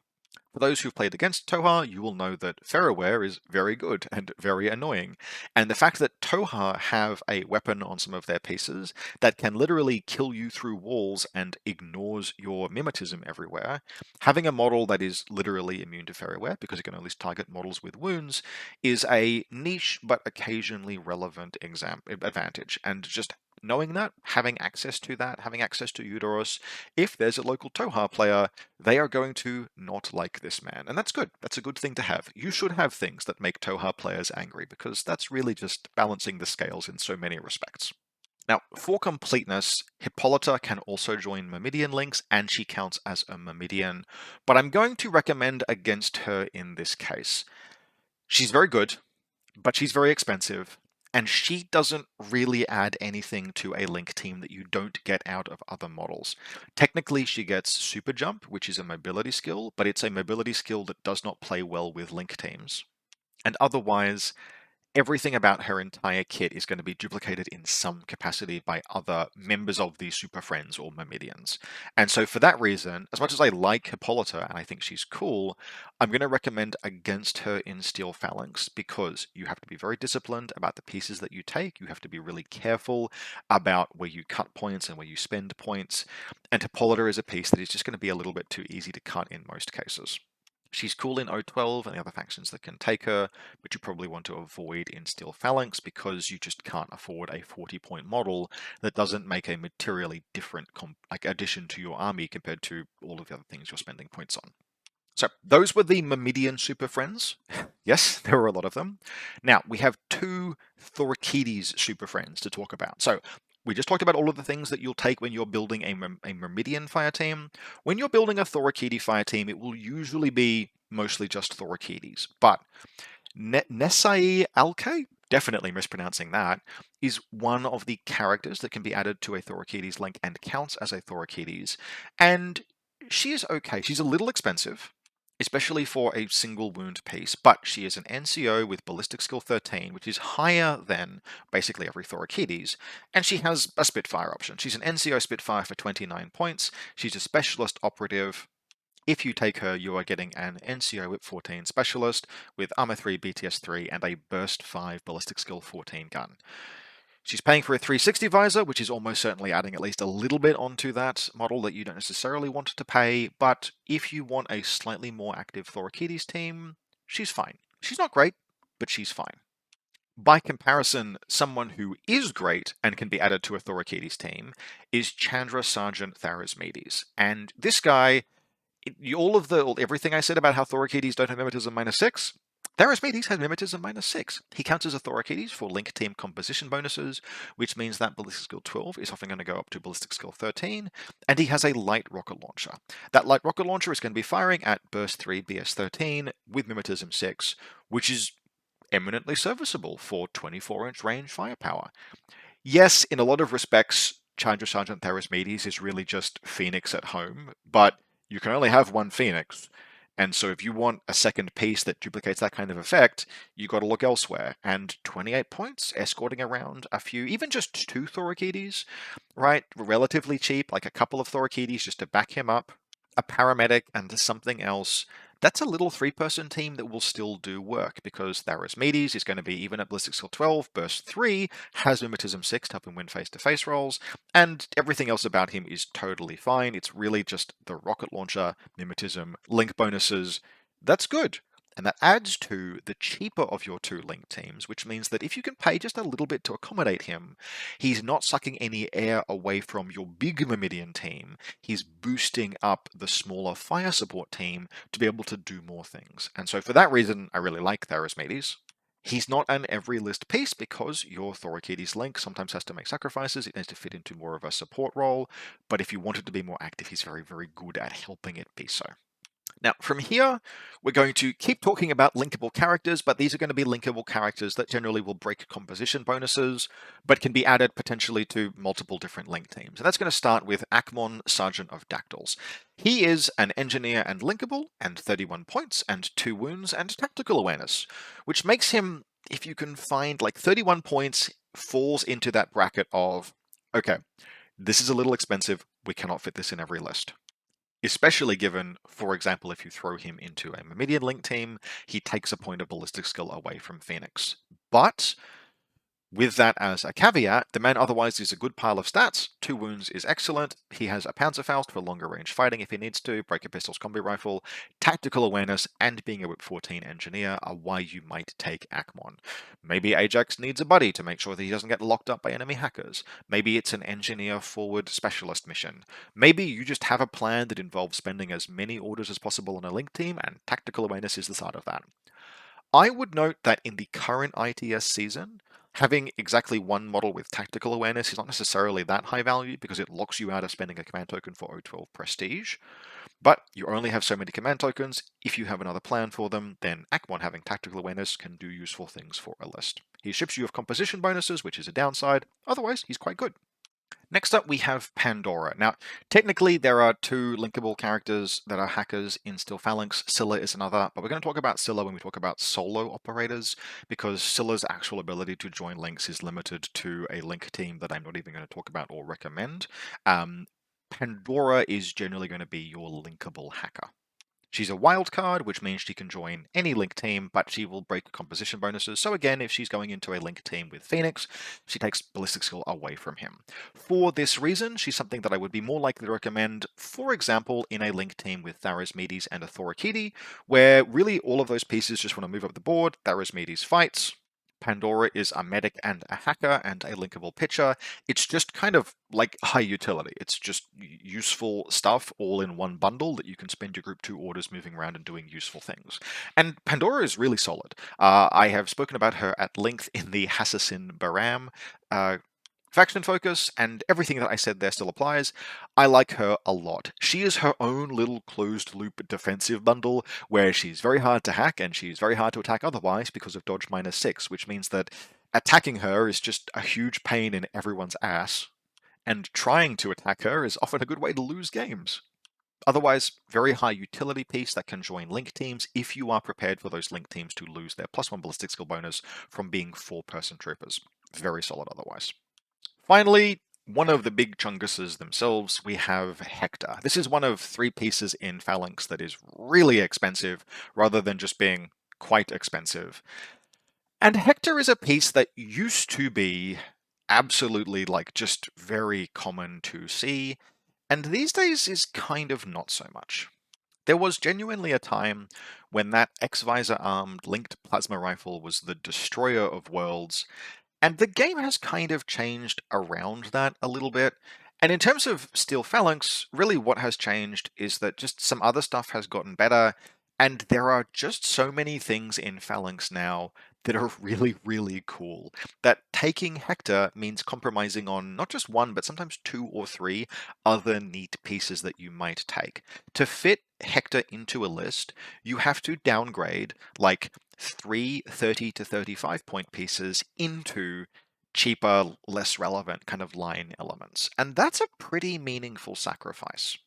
For those who've played against Tohar, you will know that Ferroware is very good and very annoying. And the fact that Tohar have a weapon on some of their pieces that can literally kill you through walls and ignores your mimetism everywhere, having a model that is literally immune to Ferroware, because it can only target models with wounds, is a niche but occasionally relevant advantage. And just knowing that, having access to Eudoros, if there's a local Tohar player, they are going to not like this man. And that's good. That's a good thing to have. You should have things that make Tohar players angry, because that's really just balancing the scales in so many respects. Now, for completeness, Hippolyta can also join Myrmidon links, and she counts as a Myrmidon, but I'm going to recommend against her in this case. She's very good, but she's very expensive, and she doesn't really add anything to a link team that you don't get out of other models. Technically, she gets super jump, which is a mobility skill, but it's a mobility skill that does not play well with link teams. And otherwise, everything about her entire kit is going to be duplicated in some capacity by other members of the Super Friends or Myrmidons. And so for that reason, as much as I like Hippolyta and I think she's cool, I'm going to recommend against her in Steel Phalanx, because you have to be very disciplined about the pieces that you take. You have to be really careful about where you cut points and where you spend points. And Hippolyta is a piece that is just going to be a little bit too easy to cut in most cases. She's cool in O12 and the other factions that can take her, but you probably want to avoid in Steel Phalanx because you just can't afford a 40-point model that doesn't make a materially different addition to your army compared to all of the other things you're spending points on. So those were the Myrmidon Super Friends. Yes, there were a lot of them. Now, we have two Thorakitis Super Friends to talk about. So we just talked about all of the things that you'll take when you're building a Myrmidon fire team. When you're building a Thorakiti fire team, it will usually be mostly just Thorakitis. But Nesai Alke, definitely mispronouncing that, is one of the characters that can be added to a Thorakitis link and counts as a Thorakitis. And she is okay. She's a little expensive, especially for a single wound piece, but she is an NCO with Ballistic Skill 13, which is higher than basically every Thorakitis, and she has a Spitfire option. She's an NCO Spitfire for 29 points. She's a Specialist Operative. If you take her, you are getting an NCO Whip 14 Specialist with Armor 3, BTS 3, and a Burst 5 Ballistic Skill 14 gun. She's paying for a 360 visor, which is almost certainly adding at least a little bit onto that model that you don't necessarily want to pay, but if you want a slightly more active Thorakitis team, she's fine. She's not great, but she's fine. By comparison, someone who is great and can be added to a Thorakitis team is Chandra Sergeant Tharasmedes. And this guy, everything I said about how Thorakitis don't have mimetism -6, Tharasmedes has mimetism -6. He counts as a Thorakitis for link team composition bonuses, which means that Ballistic Skill 12 is often going to go up to Ballistic Skill 13, and he has a light rocket launcher. That light rocket launcher is going to be firing at Burst 3 BS 13 with mimetism 6, which is eminently serviceable for 24-inch range firepower. Yes, in a lot of respects, Chandra Sergeant Tharasmedes is really just Phoenix at home, but you can only have one Phoenix. And so if you want a second piece that duplicates that kind of effect, you got to look elsewhere. And 28 points, escorting around a few, even just 2 Thorakitis, right? Relatively cheap, like a couple of Thorakitis just to back him up, a paramedic and something else. That's a little 3-person team that will still do work, because Tharasmedes is going to be even at Ballistic Skill 12, Burst 3, has Mimetism 6 to help him win face-to-face rolls, and everything else about him is totally fine. It's really just the rocket launcher, Mimetism, link bonuses. That's good. And that adds to the cheaper of your 2 link teams, which means that if you can pay just a little bit to accommodate him, he's not sucking any air away from your big Myrmidon team. He's boosting up the smaller fire support team to be able to do more things. And so for that reason, I really like Tharasmedes. He's not an every list piece because your Thorakiti's link sometimes has to make sacrifices. It needs to fit into more of a support role. But if you want it to be more active, he's very, very good at helping it be so. Now, from here, we're going to keep talking about linkable characters, but these are going to be linkable characters that generally will break composition bonuses, but can be added potentially to multiple different link teams. And that's going to start with Agamemnon, Sergeant of Dactyls. He is an engineer and linkable, and 31 points, and 2 wounds, and tactical awareness, which makes him, if you can find like 31 points, falls into that bracket of, okay, this is a little expensive, we cannot fit this in every list. Especially given, for example, if you throw him into a Myrmidon link team, he takes a point of ballistic skill away from Phoenix. But with that as a caveat, the man otherwise is a good pile of stats. 2 wounds is excellent. He has a Panzerfaust for longer range fighting if he needs to, Breaker Pistols combi rifle, tactical awareness, and being a Whip 14 engineer are why you might take Agamemnon. Maybe Ajax needs a buddy to make sure that he doesn't get locked up by enemy hackers. Maybe it's an engineer forward specialist mission. Maybe you just have a plan that involves spending as many orders as possible on a link team, and tactical awareness is the start of that. I would note that in the current ITS season, having exactly one model with tactical awareness is not necessarily that high value because it locks you out of spending a command token for O12 Prestige. But you only have so many command tokens. If you have another plan for them, then Agamemnon having tactical awareness can do useful things for a list. He ships you of composition bonuses, which is a downside. Otherwise, he's quite good. Next up, we have Pandora. Now, technically, there are 2 linkable characters that are hackers in Steel Phalanx. Sila is another, but we're going to talk about Sila when we talk about solo operators, because Sila's actual ability to join links is limited to a link team that I'm not even going to talk about or recommend. Pandora is generally going to be your linkable hacker. She's a wild card, which means she can join any link team, but she will break composition bonuses. So again, if she's going into a link team with Phoenix, she takes ballistic skill away from him. For this reason, she's something that I would be more likely to recommend, for example, in a link team with Tharasmedes and a Thorakitai, where really all of those pieces just want to move up the board. Tharasmedes fights. Pandora is a medic and a hacker and a linkable pitcher. It's just kind of like high utility. It's just useful stuff all in one bundle that you can spend your group 2 orders moving around and doing useful things. And Pandora is really solid. I have spoken about her at length in the Hassassin Baram faction focus, and everything that I said there still applies. I like her a lot. She is her own little closed loop defensive bundle where she's very hard to hack and she's very hard to attack otherwise because of dodge -6, which means that attacking her is just a huge pain in everyone's ass, and trying to attack her is often a good way to lose games. Otherwise, very high utility piece that can join link teams if you are prepared for those link teams to lose their +1 ballistic skill bonus from being 4-person troopers. Very solid otherwise. Finally, one of the big chunguses themselves, we have Hector. This is one of 3 pieces in Phalanx that is really expensive, rather than just being quite expensive. And Hector is a piece that used to be absolutely like just very common to see, and these days is kind of not so much. There was genuinely a time when that X-Visor armed linked plasma rifle was the destroyer of worlds, and the game has kind of changed around that a little bit. And in terms of Steel Phalanx, really what has changed is that just some other stuff has gotten better, and there are just so many things in Phalanx now that are really, really cool. That taking Hector means compromising on not just 1, but sometimes 2 or 3 other neat pieces that you might take. To fit Hector into a list, you have to downgrade like 3 30 to 35 point pieces into cheaper, less relevant kind of line elements. And that's a pretty meaningful sacrifice.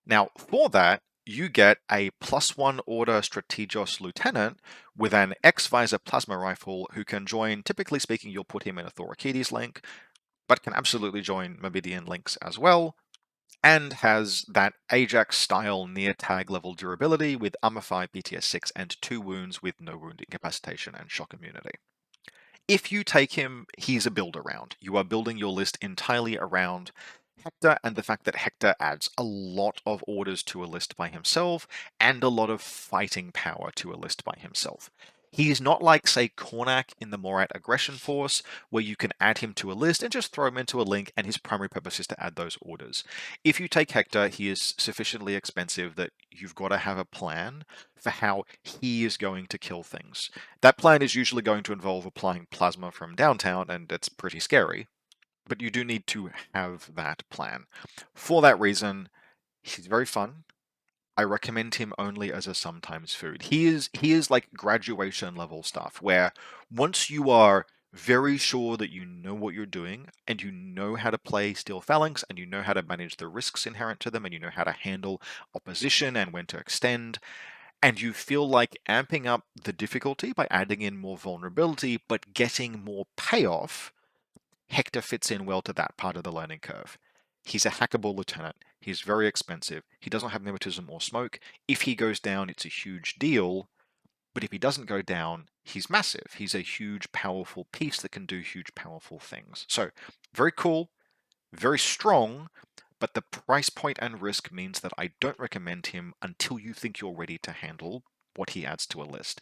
Now, for that, you get a +1 order Strategos Lieutenant with an X-Visor plasma rifle who can join, typically speaking, you'll put him in a Thorakitis link, but can absolutely join Myrmidon links as well, and has that Ajax-style near-tag level durability with armor 5, BTS 6, and 2 wounds with no wound incapacitation and shock immunity. If you take him, he's a build-around. You are building your list entirely around Hector and the fact that Hector adds a lot of orders to a list by himself and a lot of fighting power to a list by himself. He's not like, say, Cornac in the Morat Aggression Force, where you can add him to a list and just throw him into a link, and his primary purpose is to add those orders. If you take Hector, he is sufficiently expensive that you've got to have a plan for how he is going to kill things. That plan is usually going to involve applying plasma from downtown, and it's pretty scary, but you do need to have that plan. For that reason, he's very fun. I recommend him only as a sometimes food. He is like graduation level stuff where once you are very sure that you know what you're doing and you know how to play Steel Phalanx and you know how to manage the risks inherent to them and you know how to handle opposition and when to extend, and you feel like amping up the difficulty by adding in more vulnerability but getting more payoff, Hector fits in well to that part of the learning curve. He's a hackable lieutenant. He's very expensive. He doesn't have Myrmidon or smoke. If he goes down, it's a huge deal. But if he doesn't go down, he's massive. He's a huge, powerful piece that can do huge, powerful things. So, very cool, very strong, but the price point and risk means that I don't recommend him until you think you're ready to handle what he adds to a list.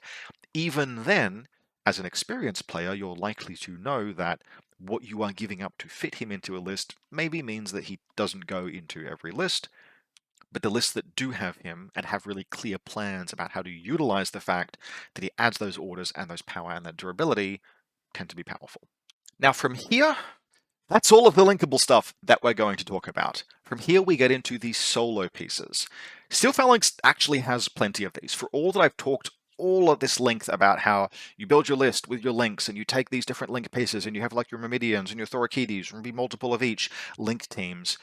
Even then, as an experienced player, you're likely to know that what you are giving up to fit him into a list maybe means that he doesn't go into every list, but the lists that do have him and have really clear plans about how to utilize the fact that he adds those orders and those power and that durability tend to be powerful. Now from here, that's all of the linkable stuff that we're going to talk about. From here, we get into the solo pieces. Steel Phalanx actually has plenty of these. For all that I've talked all of this length about how you build your list with your links and you take these different link pieces and you have like your Myrmidons and your Thorakitais and be multiple of each link teams.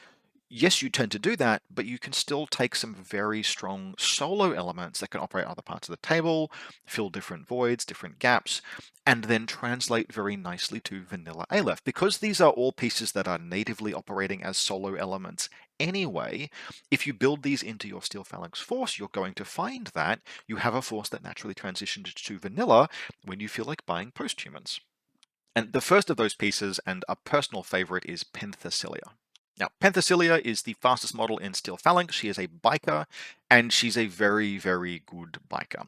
Yes, you tend to do that, but you can still take some very strong solo elements that can operate other parts of the table, fill different voids, different gaps, and then translate very nicely to vanilla Aleph. Because these are all pieces that are natively operating as solo elements anyway, if you build these into your Steel Phalanx force, you're going to find that you have a force that naturally transitions to vanilla when you feel like buying posthumans. And the first of those pieces, and a personal favorite, is Penthesilea. Now, Penthesilea is the fastest model in Steel Phalanx. She is a biker, and she's a very, very good biker.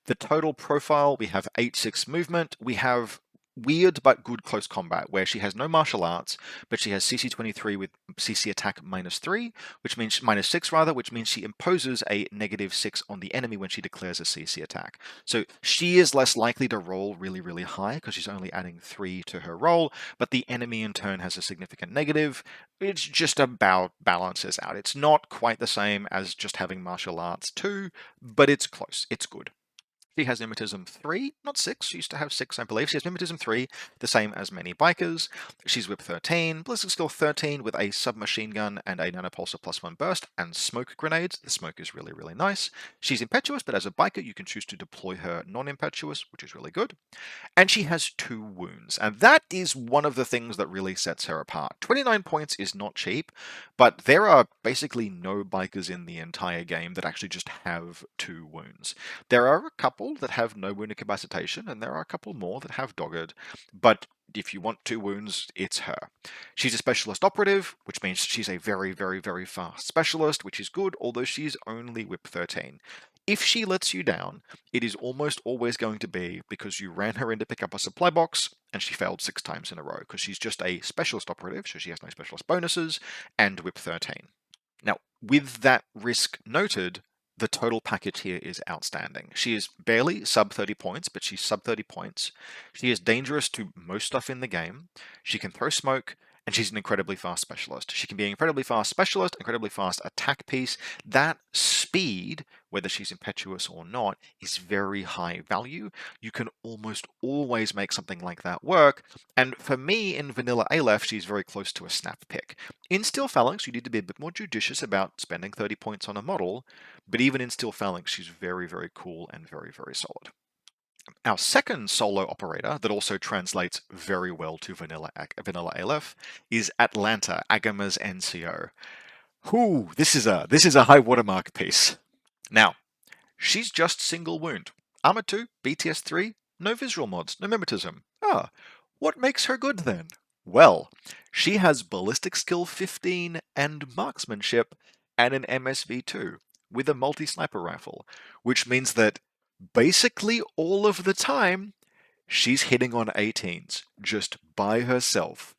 The total profile, we have 8-6 movement. We have weird but good close combat, where she has no martial arts, but she has CC 23 with CC attack -3, which means -6 rather, which means she imposes a -6 on the enemy when she declares a CC attack. So she is less likely to roll really, really high because she's only adding 3 to her roll, but the enemy in turn has a significant negative. It's just about balances out. It's not quite the same as just having martial arts 2, but it's close. It's good. She has Mimetism 3, not 6. She used to have 6, I believe. She has Mimetism 3, the same as many bikers. She's Whip 13, Ballistic Skill 13 with a submachine gun and a Nanopulsar +1 burst, and smoke grenades. The smoke is really, really nice. She's Impetuous, but as a biker, you can choose to deploy her non-impetuous, which is really good. And she has 2 wounds, and that is one of the things that really sets her apart. 29 points is not cheap, but there are basically no bikers in the entire game that actually just have 2 wounds. There are a couple that have no wound incapacitation, and there are a couple more that have dogged, but if you want 2 wounds, it's her. She's a specialist operative, which means she's a very, very, very fast specialist, which is good, although she's only Whip 13. If she lets you down, it is almost always going to be because you ran her in to pick up a supply box and she failed 6 times in a row because she's just a specialist operative, so she has no specialist bonuses, and Whip 13. Now, with that risk noted, the total package here is outstanding. She is barely sub 30 points, but she's sub 30 points. She is dangerous to most stuff in the game. She can throw smoke, and she's an incredibly fast specialist. She can be an incredibly fast specialist, incredibly fast attack piece. That speed, whether she's impetuous or not, is very high value. You can almost always make something like that work. And for me, in vanilla Aleph, she's very close to a snap pick. In Steel Phalanx, you need to be a bit more judicious about spending 30 points on a model, but even in Steel Phalanx, she's very, very cool and very, very solid. Our second solo operator that also translates very well to vanilla Aleph is Atalanta, Agema's NCO. Whoo, this is a high watermark piece. Now, she's just single wound. Armor 2, BTS 3, no visual mods, no mimetism. What makes her good then? Well, she has ballistic skill 15 and marksmanship and an MSV 2 with a multi-sniper rifle, which means that Basically, all of the time, she's hitting on 18s just by herself.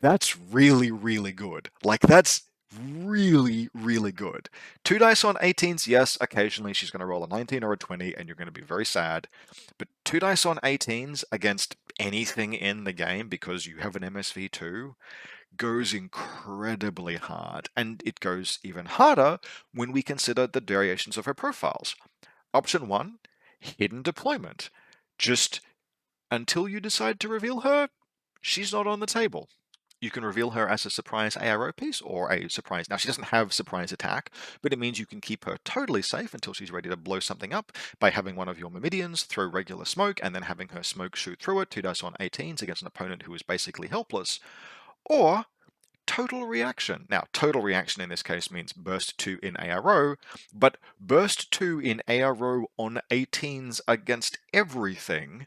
That's really, really good. Like, that's really, really good. Two dice on 18s, yes, occasionally she's going to roll a 19 or a 20, and you're going to be very sad. But two dice on 18s against anything in the game, because you have an MSV2, goes incredibly hard. And it goes even harder when we consider the variations of her profiles. Option one, hidden deployment. Just until you decide to reveal her, she's not on the table. You can reveal her as a surprise ARO piece or a surprise. Now, she doesn't have surprise attack, but it means you can keep her totally safe until she's ready to blow something up by having one of your Myrmidons throw regular smoke and then having her smoke shoot through it, 2 dice on 18s against an opponent who is basically helpless. Or total reaction. Now, total reaction in this case means burst 2 in ARO, but burst 2 in ARO on 18s against everything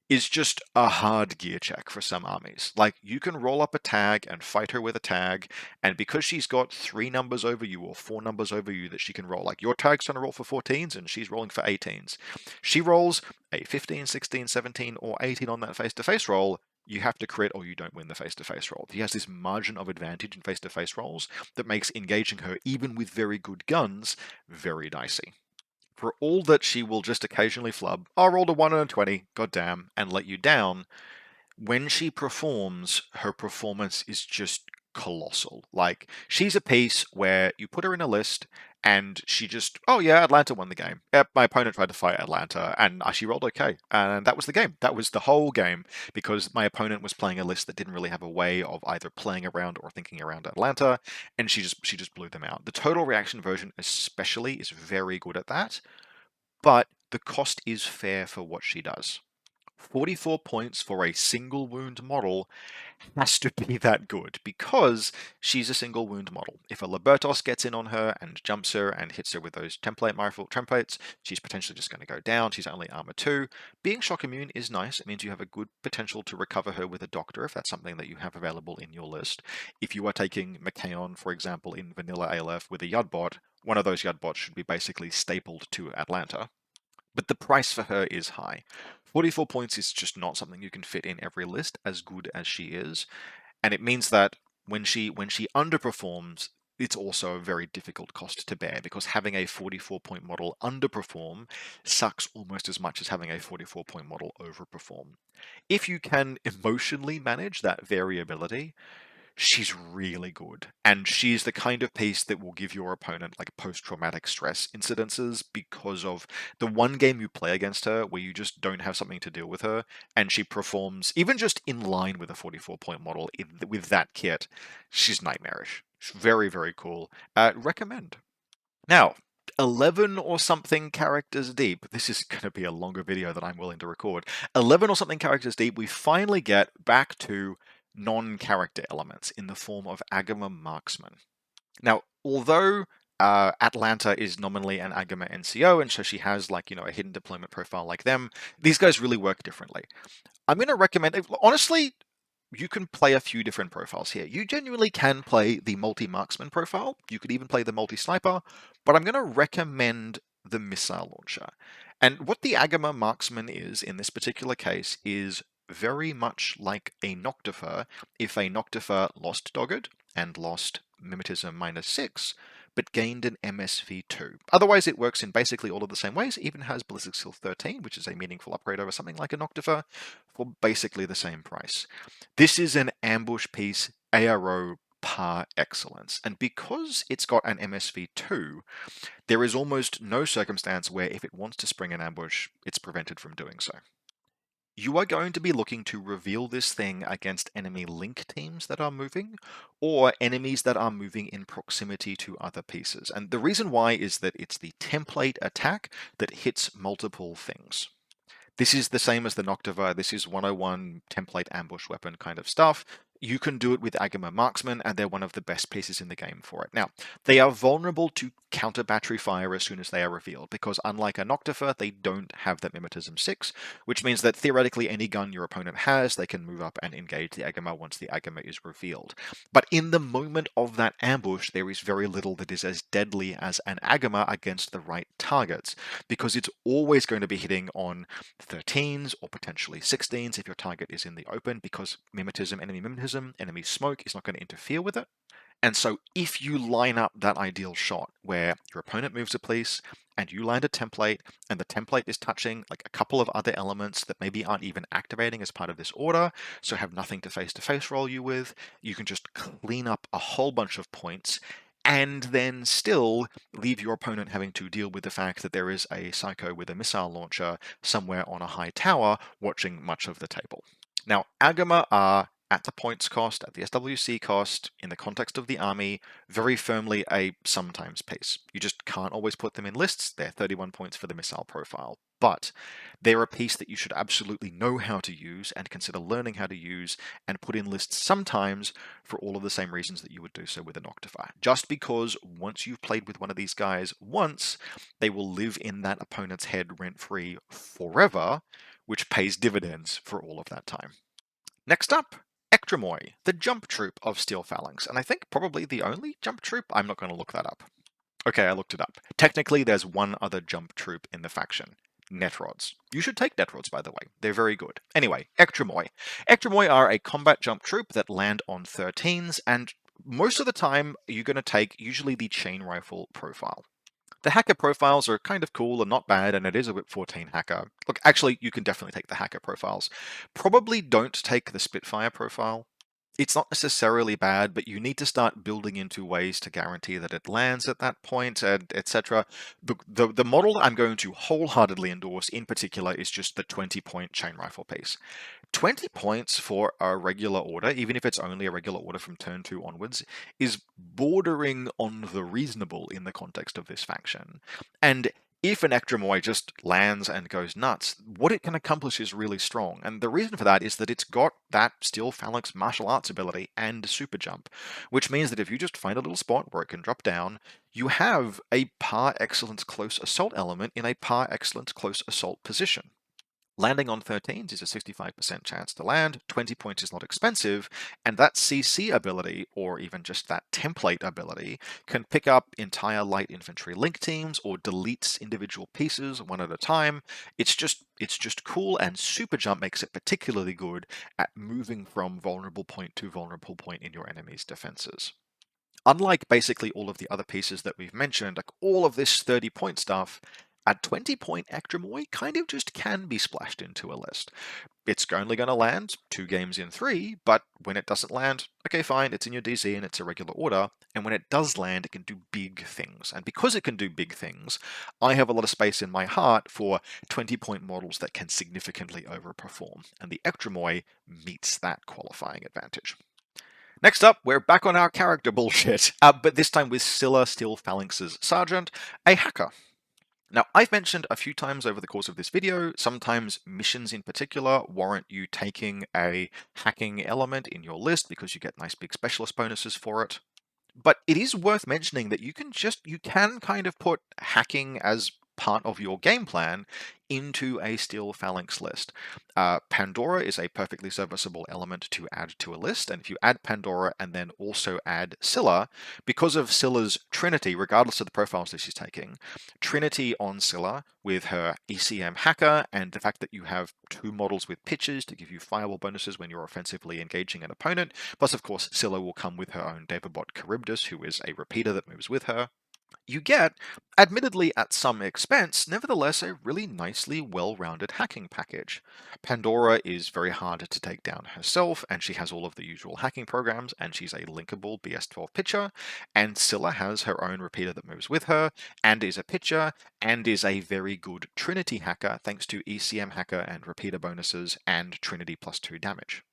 is just a hard gear check for some armies. Like, you can roll up a tag and fight her with a tag, and because she's got 3 numbers over you or 4 numbers over you that she can roll, like your tag's trying to roll for 14s and she's rolling for 18s. She rolls a 15, 16, 17, or 18 on that face-to-face roll, you have to crit or you don't win the face-to-face roll. He has this margin of advantage in face-to-face rolls that makes engaging her, even with very good guns, very dicey. For all that she will just occasionally flub, I rolled a 1 and a 20, goddamn, and let you down, when she performs, her performance is just colossal. Like, she's a piece where you put her in a list and she just, oh yeah, Atlanta won the game. Yep, my opponent tried to fight Atlanta and she rolled okay. And that was the game. That was the whole game, because my opponent was playing a list that didn't really have a way of either playing around or thinking around Atlanta, and she just blew them out. The total reaction version especially is very good at that, but the cost is fair for what she does. 44 points for a single wound model has to be that good, because she's a single wound model. If a Libertos gets in on her and jumps her and hits her with those templates, she's potentially just going to go down. She's only armor 2. Being shock immune is nice. It means you have a good potential to recover her with a doctor if that's something that you have available in your list. If you are taking Machaon, for example, in vanilla ALF with a Yudbot, one of those Yudbots should be basically stapled to Atlanta. But the price for her is high. 44 points is just not something you can fit in every list, as good as she is. And it means that when she underperforms, it's also a very difficult cost to bear, because having a 44-point model underperform sucks almost as much as having a 44-point model overperform. If you can emotionally manage that variability, she's really good. And she's the kind of piece that will give your opponent like post-traumatic stress incidences, because of the one game you play against her where you just don't have something to deal with her, and she performs even just in line with a 44-point model with that kit. She's nightmarish. She's very, very cool. Recommend. Now, 11 or something characters deep. This is going to be a longer video than I'm willing to record. 11 or something characters deep, we finally get back to non-character elements in the form of Agema Marksmen. Now, although Atalanta is nominally an Agema NCO, and so she has, like, a hidden deployment profile like them, these guys really work differently. I'm going to recommend, honestly, you can play a few different profiles here. You genuinely can play the multi-marksman profile. You could even play the multi-sniper, but I'm going to recommend the missile launcher. And what the Agema Marksman is in this particular case is very much like a Noctifer if a Noctifer lost Dogged and lost Mimetism -6, but gained an MSV2. Otherwise, it works in basically all of the same ways. It even has Ballistic Skill 13, which is a meaningful upgrade over something like a Noctifer, for basically the same price. This is an ambush piece, ARO par excellence, and because it's got an MSV2, there is almost no circumstance where if it wants to spring an ambush, it's prevented from doing so. You are going to be looking to reveal this thing against enemy link teams that are moving, or enemies that are moving in proximity to other pieces. And the reason why is that it's the template attack that hits multiple things. This is the same as the Noctiver. This is 101 template ambush weapon kind of stuff. you can do it with Agema Marksmen, and they're one of the best pieces in the game for it. Now, they are vulnerable to counter battery fire as soon as they are revealed, because unlike a Noctifer, they don't have that Mimetism 6, which means that theoretically any gun your opponent has, they can move up and engage the Agema once the Agema is revealed. But in the moment of that ambush, there is very little that is as deadly as an Agema against the right targets, because it's always going to be hitting on 13s or potentially 16s if your target is in the open, because enemy mimetism, enemy smoke is not going to interfere with it. And so if you line up that ideal shot where your opponent moves a piece and you land a template and the template is touching like a couple of other elements that maybe aren't even activating as part of this order, so have nothing to face roll you with, you can just clean up a whole bunch of points and then still leave your opponent having to deal with the fact that there is a psycho with a missile launcher somewhere on a high tower watching much of the table. Now, Agema are at the points cost, at the SWC cost, in the context of the army, very firmly a sometimes piece. You just can't always put them in lists. They're 31 points for the missile profile. But they're a piece that you should absolutely know how to use and consider learning how to use and put in lists sometimes for all of the same reasons that you would do so with a Noctifer. Just because once you've played with one of these guys once, they will live in that opponent's head rent-free forever, which pays dividends for all of that time. Next up, Ectros, the jump troop of Steel Phalanx, and I think probably the only jump troop. I'm not going to look that up. Okay, I looked it up. Technically, there's one other jump troop in the faction. Netrods. You should take Netrods, by the way. They're very good. Anyway, Ectros. Ectros are a combat jump troop that land on 13s, and most of the time you're going to take usually the chain rifle profile. The hacker profiles are kind of cool and not bad, and it is a Whip 14 hacker. Look, actually, you can definitely take the hacker profiles. Probably don't take the Spitfire profile. It's not necessarily bad, but you need to start building into ways to guarantee that it lands at that point, and etc. The model I'm going to wholeheartedly endorse in particular is just the 20-point chain rifle piece. 20 points for a regular order, even if it's only a regular order from turn 2 onwards, is bordering on the reasonable in the context of this faction. And if an Ectros just lands and goes nuts, what it can accomplish is really strong. And the reason for that is that it's got that Steel Phalanx martial arts ability and super jump, which means that if you just find a little spot where it can drop down, you have a par excellence close assault element in a par excellence close assault position. Landing on 13s is a 65% chance to land, 20 points is not expensive, and that CC ability, or even just that template ability, can pick up entire light infantry link teams or deletes individual pieces one at a time. It's just cool, and super jump makes it particularly good at moving from vulnerable point to vulnerable point in your enemy's defenses. Unlike basically all of the other pieces that we've mentioned, like all of this 30-point stuff, a 20-point Ectros kind of just can be splashed into a list. It's only going to land 2 games in 3, but when it doesn't land, okay, fine, it's in your DZ and it's a regular order, and when it does land, it can do big things. And because it can do big things, I have a lot of space in my heart for 20-point models that can significantly overperform, and the Ectros meets that qualifying advantage. Next up, we're back on our character bullshit, but this time with Sila, Steel Phalanx's sergeant, a hacker. Now, I've mentioned a few times over the course of this video, sometimes missions in particular warrant you taking a hacking element in your list because you get nice big specialist bonuses for it. But it is worth mentioning that you can kind of put hacking as part of your game plan into a Steel Phalanx list. Pandora is a perfectly serviceable element to add to a list, and if you add Pandora and then also add Sila, because of Sila's Trinity, regardless of the profiles that she's taking, Trinity on Sila with her ECM hacker and the fact that you have 2 models with pitches to give you fireball bonuses when you're offensively engaging an opponent, plus of course Sila will come with her own Daverbot Charybdis, who is a repeater that moves with her. You get, admittedly at some expense, nevertheless a really nicely well-rounded hacking package. Pandora is very hard to take down herself, and she has all of the usual hacking programs, and she's a linkable BS12 pitcher, and Sila has her own repeater that moves with her, and is a pitcher, and is a very good Trinity hacker thanks to ECM hacker and repeater bonuses and Trinity +2 damage.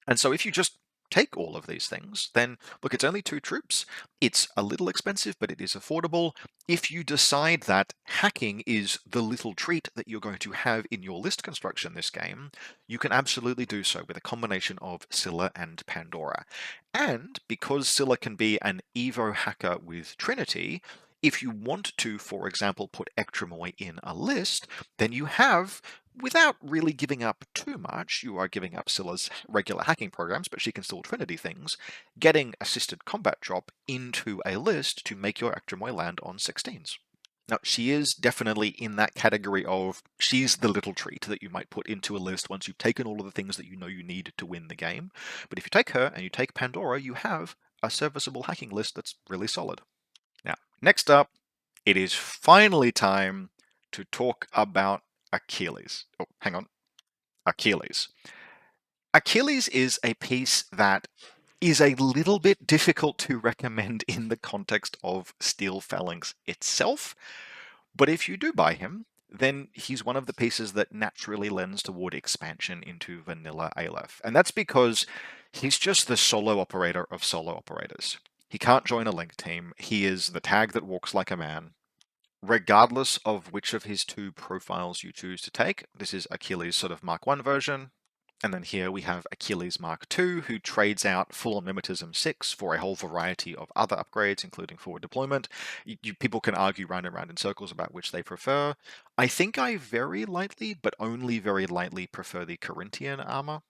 And so if you just take all of these things, then look, it's only 2 troops. It's a little expensive, but it is affordable. If you decide that hacking is the little treat that you're going to have in your list construction this game, you can absolutely do so with a combination of Sila and Pandora. And because Sila can be an Evo hacker with Trinity, if you want to, for example, put Ectros in a list, then you have, without really giving up too much, you are giving up Scylla's regular hacking programs, but she can still Trinity things, getting assisted combat drop into a list to make your Ectros land on 16s. Now, she is definitely in that category of, she's the little treat that you might put into a list once you've taken all of the things that you know you need to win the game. But if you take her and you take Pandora, you have a serviceable hacking list that's really solid. Now, next up, it is finally time to talk about Achilles. Oh, hang on. Achilles. Achilles is a piece that is a little bit difficult to recommend in the context of Steel Phalanx itself, but if you do buy him, then he's one of the pieces that naturally lends toward expansion into vanilla Aleph. And that's because he's just the solo operator of solo operators. He can't join a link team. He is the tag that walks like a man. Regardless of which of his 2 profiles you choose to take, this is Achilles' sort of Mark 1 version. And then here we have Achilles Mark II, who trades out full-on Mimetism 6 for a whole variety of other upgrades, including forward deployment. People can argue round and round in circles about which they prefer. I think I very lightly, but only very lightly, prefer the Corinthian armor.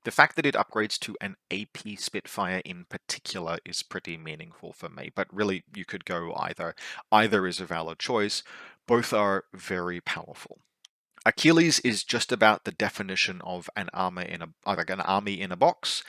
The fact that it upgrades to an AP Spitfire in particular is pretty meaningful for me, but really you could go either. Either is a valid choice. Both are very powerful. Achilles is just about the definition of an army in a box.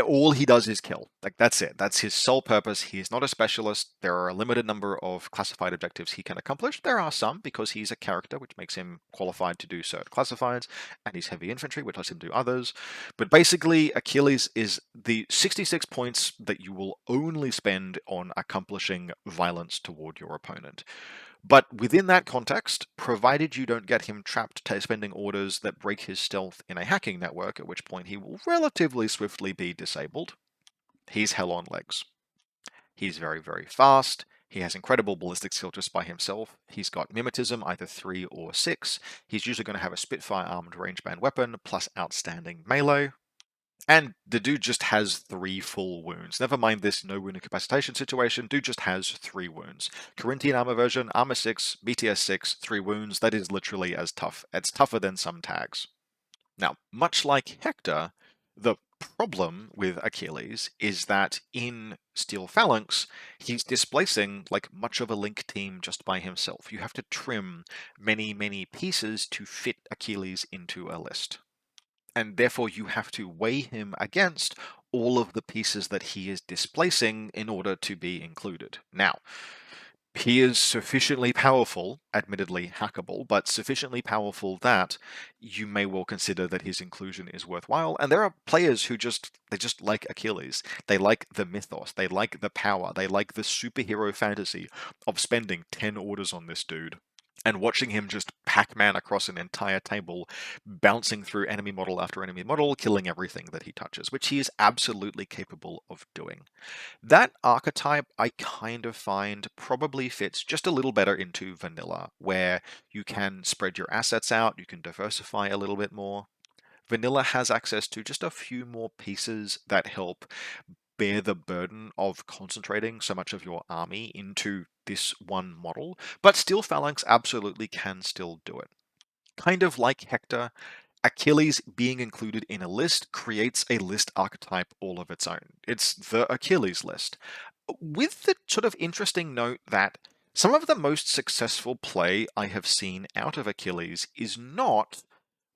All he does is kill. Like, that's it. That's his sole purpose. He is not a specialist. There are a limited number of classified objectives he can accomplish. There are some because he's a character, which makes him qualified to do certain classifieds, and he's heavy infantry, which lets him do others. But basically, Achilles is the 66 points that you will only spend on accomplishing violence toward your opponent. But within that context, provided you don't get him trapped spending orders that break his stealth in a hacking network, at which point he will relatively swiftly be disabled, he's hell on legs. He's very, very fast. He has incredible ballistic skill just by himself. He's got Mimetism, either 3 or 6. He's usually going to have a Spitfire armed range-band weapon, plus outstanding melee. And the dude just has 3 full wounds. Never mind this no wound incapacitation situation, dude just has 3 wounds. Corinthian armor version, armor 6, BTS 6, 3 wounds, that is literally as tough. It's tougher than some tags. Now, much like Hector, the problem with Achilles is that in Steel Phalanx, he's displacing like much of a link team just by himself. You have to trim many, many pieces to fit Achilles into a list. And therefore you have to weigh him against all of the pieces that he is displacing in order to be included. Now, he is sufficiently powerful, admittedly hackable, but sufficiently powerful that you may well consider that his inclusion is worthwhile. And there are players who just like Achilles. They like the mythos, they like the power, they like the superhero fantasy of spending 10 orders on this dude and watching him just Pac-Man across an entire table, bouncing through enemy model after enemy model, killing everything that he touches, which he is absolutely capable of doing. That archetype, I kind of find, probably fits just a little better into vanilla, where you can spread your assets out, you can diversify a little bit more. Vanilla has access to just a few more pieces that help bear the burden of concentrating so much of your army into this one model, but Steel Phalanx absolutely can still do it. Kind of like Hector, Achilles being included in a list creates a list archetype all of its own. It's the Achilles list. With the sort of interesting note that some of the most successful play I have seen out of Achilles is not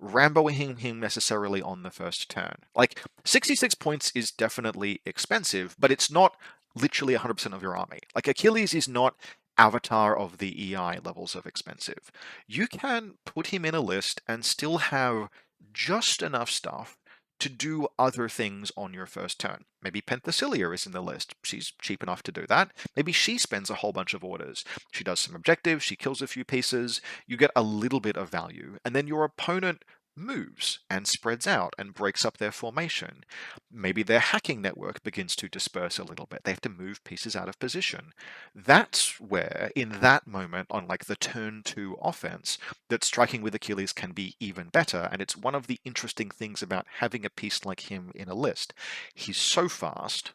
Ramboing him necessarily on the first turn. Like, 66 points is definitely expensive, but it's not literally 100% of your army. Like, Achilles is not Avatar of the EI levels of expensive. You can put him in a list and still have just enough stuff to do other things on your first turn. Maybe Penthesilea is in the list. She's cheap enough to do that. Maybe she spends a whole bunch of orders. She does some objectives, she kills a few pieces, you get a little bit of value, and then your opponent moves and spreads out and breaks up their formation. Maybe their hacking network begins to disperse a little bit. They have to move pieces out of position. That's where, in that moment, on like the turn 2 offense, that striking with Achilles can be even better. And it's one of the interesting things about having a piece like him in a list. He's so fast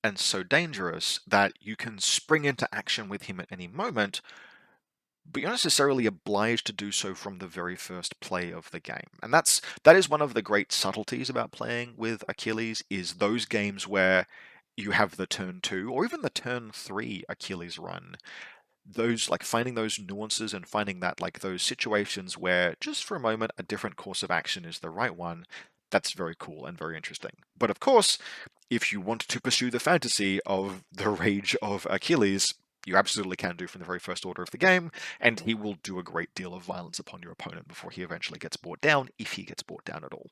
and so dangerous that you can spring into action with him at any moment, but you're not necessarily obliged to do so from the very first play of the game. And that is one of the great subtleties about playing with Achilles, is those games where you have the turn 2 or even the turn 3 Achilles run. Those, like, finding those nuances and finding that, like, those situations where just for a moment a different course of action is the right one, that's very cool and very interesting. But of course, if you want to pursue the fantasy of the rage of Achilles, you absolutely can do from the very first order of the game, and he will do a great deal of violence upon your opponent before he eventually gets brought down, if he gets brought down at all.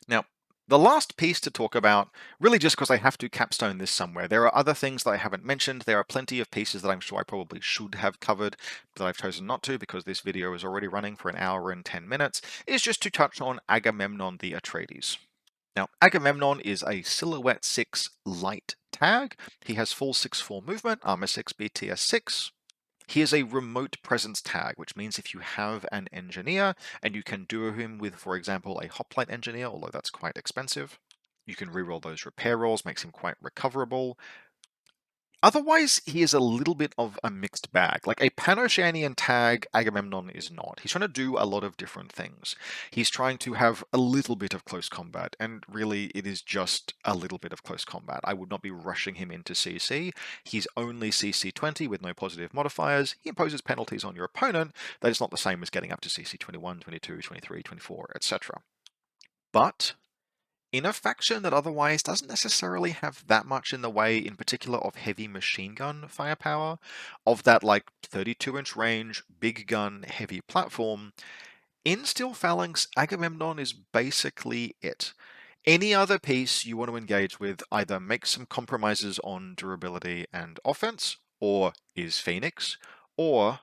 Now, the last piece to talk about, really just because I have to capstone this somewhere, there are other things that I haven't mentioned. There are plenty of pieces that I'm sure I probably should have covered, but I've chosen not to because this video is already running for an hour and 10 minutes, is just to touch on Agamemnon the Atreides. Now, Agamemnon is a Silhouette 6 light tag. He has full 6-4 movement, armor 6, BTS 6. He is a remote presence tag, which means if you have an engineer and you can duo him with, for example, a hoplite engineer, although that's quite expensive, you can reroll those repair rolls, makes him quite recoverable. Otherwise, he is a little bit of a mixed bag. Like a Panoceanian tag, Agamemnon is not. He's trying to do a lot of different things. He's trying to have a little bit of close combat, and really it is just a little bit of close combat. I would not be rushing him into CC. He's only CC 20 with no positive modifiers. He imposes penalties on your opponent. That is not the same as getting up to CC 21, 22, 23, 24, etc. But in a faction that otherwise doesn't necessarily have that much in the way, in particular, of heavy machine gun firepower, of that like 32-inch range, big gun, heavy platform, in Steel Phalanx, Agamemnon is basically it. Any other piece you want to engage with either makes some compromises on durability and offense, or is Phoenix, or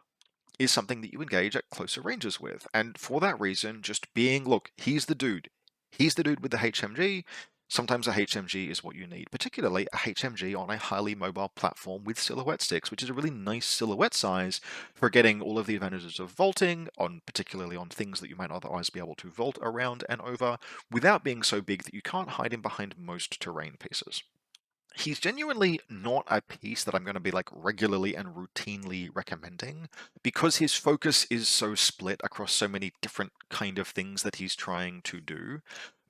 is something that you engage at closer ranges with. And for that reason, just being, look, he's the dude. He's the dude with the HMG. Sometimes a HMG is what you need, particularly a HMG on a highly mobile platform with silhouette sticks, which is a really nice silhouette size for getting all of the advantages of vaulting, particularly on things that you might otherwise be able to vault around and over, without being so big that you can't hide him behind most terrain pieces. He's genuinely not a piece that I'm going to be like regularly and routinely recommending, because his focus is so split across so many different kind of things that he's trying to do.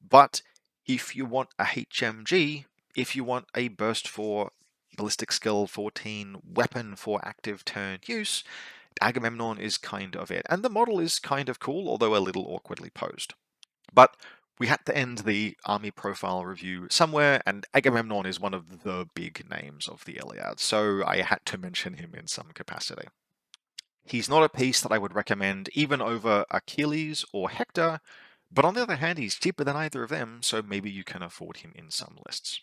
But if you want a HMG, if you want a burst for ballistic skill 14 weapon for active turn use, Agamemnon is kind of it. And the model is kind of cool, although a little awkwardly posed. But we had to end the army profile review somewhere, and Agamemnon is one of the big names of the Iliad, so I had to mention him in some capacity. He's not a piece that I would recommend even over Achilles or Hector, but on the other hand, he's cheaper than either of them, so maybe you can afford him in some lists.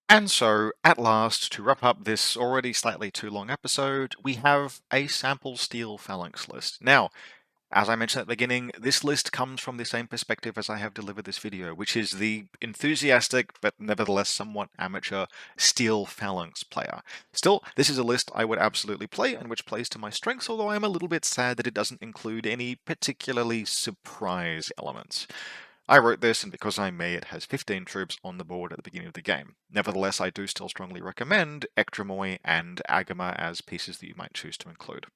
And so, at last, to wrap up this already slightly too long episode, we have a sample Steel Phalanx list. Now, as I mentioned at the beginning, this list comes from the same perspective as I have delivered this video, which is the enthusiastic, but nevertheless somewhat amateur, Steel Phalanx player. Still, this is a list I would absolutely play, and which plays to my strengths, although I'm a little bit sad that it doesn't include any particularly surprise elements. I wrote this, and because I'm me, it has 15 troops on the board at the beginning of the game. Nevertheless, I do still strongly recommend Ectros and Agema as pieces that you might choose to include.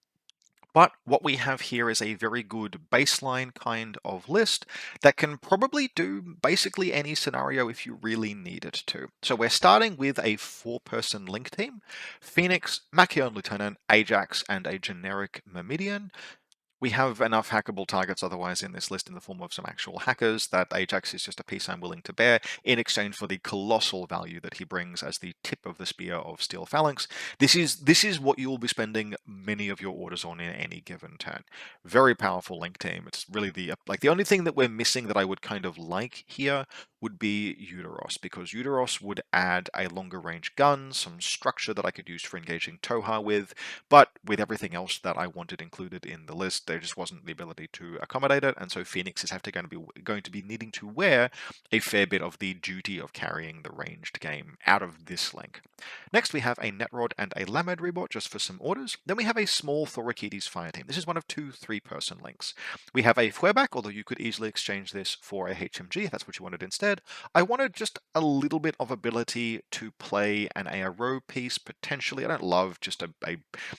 But what we have here is a very good baseline kind of list that can probably do basically any scenario if you really need it to. So we're starting with a 4-person link team: Phoenix, Machaon Lieutenant, Ajax, and a generic Myrmidon. We have enough hackable targets otherwise in this list in the form of some actual hackers that Ajax is just a piece I'm willing to bear in exchange for the colossal value that he brings as the tip of the spear of Steel Phalanx. This is what you will be spending many of your orders on in any given turn. Very powerful link team. It's really the only thing that we're missing that I would kind of like here would be Uteros, because Uteros would add a longer range gun, some structure that I could use for engaging Toha with, but with everything else that I wanted included in the list, there just wasn't the ability to accommodate it, and so Phoenix is going to be needing to wear a fair bit of the duty of carrying the ranged game out of this link. Next, we have a Netrod and a Lamed rebot just for some orders. Then we have a small Thorakitai fire team. This is one of two 3-person links. We have a Feuerback, although you could easily exchange this for a HMG if that's what you wanted instead. I wanted just a little bit of ability to play an ARO piece, potentially. I don't love just a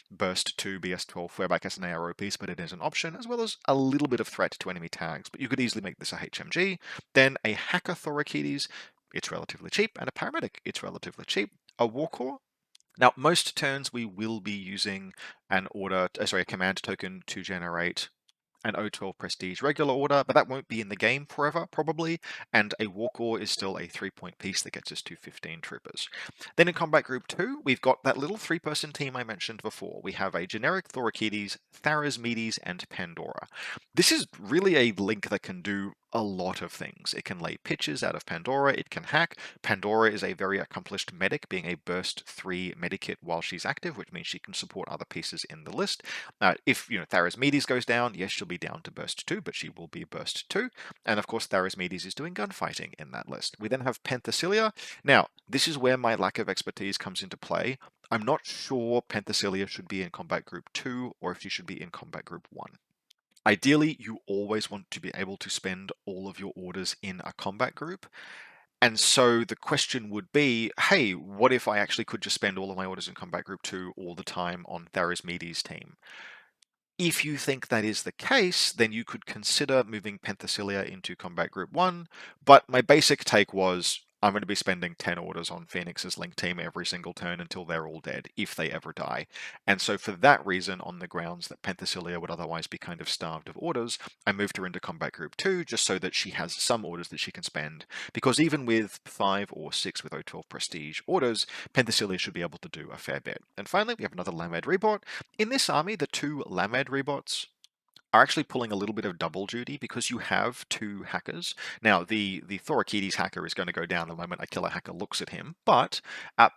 burst 2 BS12 Feuerback as an ARO piece, but it is an option, as well as a little bit of threat to enemy tags. But you could easily make this a HMG. Then a Hacker Thorakitai, it's relatively cheap, and a Paramedic, it's relatively cheap. A Warcore. Now, most turns we will be using a command token to generate an O12 Prestige regular order, but that won't be in the game forever, probably, and a Warcore is still a 3-point piece that gets us to 15 troopers. Then in Combat Group 2, we've got that little 3-person team I mentioned before. We have a generic Thorakitai, Tharasmedes, and Pandora. This is really a link that can do a lot of things. It can lay pitches out of Pandora, it can hack. Pandora is a very accomplished medic, being a burst 3 medikit while she's active, which means she can support other pieces in the list. If Tharasmedes goes down, yes, she'll be down to burst 2, but she will be burst 2. And of course, Tharasmedes is doing gunfighting in that list. We then have Penthesilea. Now, this is where my lack of expertise comes into play. I'm not sure Penthesilea should be in Combat Group 2 or if she should be in Combat Group 1. Ideally, you always want to be able to spend all of your orders in a combat group. And so the question would be, hey, what if I actually could just spend all of my orders in Combat Group 2 all the time on Tharasmedes' team? If you think that is the case, then you could consider moving Penthesilea into Combat Group 1, but my basic take was, I'm going to be spending 10 orders on Phoenix's Link team every single turn until they're all dead, if they ever die. And so for that reason, on the grounds that Penthesilea would otherwise be kind of starved of orders, I moved her into Combat Group 2, just so that she has some orders that she can spend, because even with 5 or 6 with O12 Prestige orders, Penthesilea should be able to do a fair bit. And finally, we have another Lamed rebot. In this army, the 2 Lamed rebots are actually pulling a little bit of double duty because you have 2 hackers. Now, the Thorakitai hacker is going to go down the moment a killer hacker looks at him, but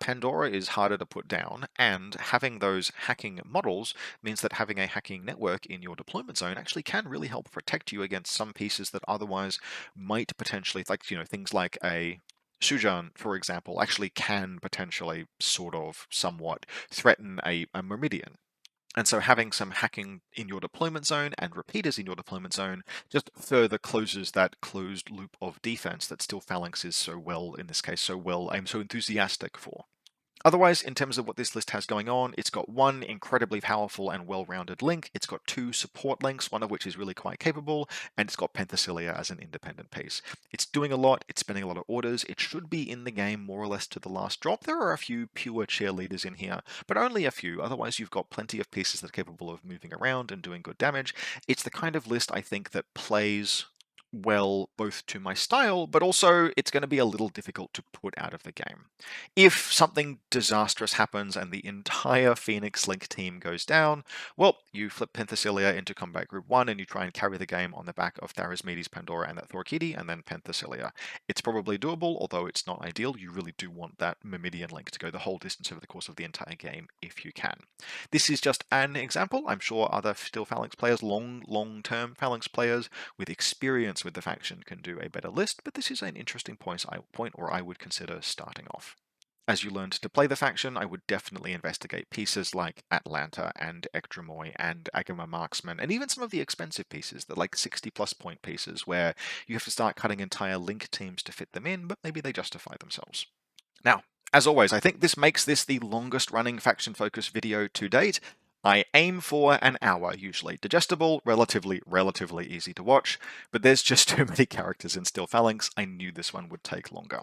Pandora is harder to put down, and having those hacking models means that having a hacking network in your deployment zone actually can really help protect you against some pieces that otherwise might potentially, things like a Sujan, for example, actually can potentially sort of somewhat threaten a Myrmidon. And so having some hacking in your deployment zone and repeaters in your deployment zone just further closes that closed loop of defense that Steel Phalanx is so well, in this case, I'm so enthusiastic for. Otherwise, in terms of what this list has going on, it's got 1 incredibly powerful and well-rounded link, it's got 2 support links, one of which is really quite capable, and it's got Penthesilea as an independent piece. It's doing a lot, it's spending a lot of orders, it should be in the game more or less to the last drop. There are a few pure cheerleaders in here, but only a few, otherwise you've got plenty of pieces that are capable of moving around and doing good damage. It's the kind of list I think that plays well both to my style, but also it's going to be a little difficult to put out of the game. If something disastrous happens and the entire Phoenix Link team goes down, well, you flip Penthesilea into Combat Group 1 and you try and carry the game on the back of Tharasmedes, Pandora, and that Thorakitai, and then Penthesilea. It's probably doable, although it's not ideal. You really do want that Myrmidon link to go the whole distance over the course of the entire game if you can. This is just an example. I'm sure other Steel Phalanx players, long-term Phalanx players with experience with the faction can do a better list, but this is an interesting point where I would consider starting off. As you learned to play the faction, I would definitely investigate pieces like Atalanta and Ectros and Agema Marksmen, and even some of the expensive pieces, the 60+ point pieces, where you have to start cutting entire link teams to fit them in, but maybe they justify themselves. Now, as always, I think this makes this the longest running faction-focused video to date. I aim for an hour, usually. Digestible, relatively easy to watch, but there's just too many characters in Steel Phalanx. I knew this one would take longer.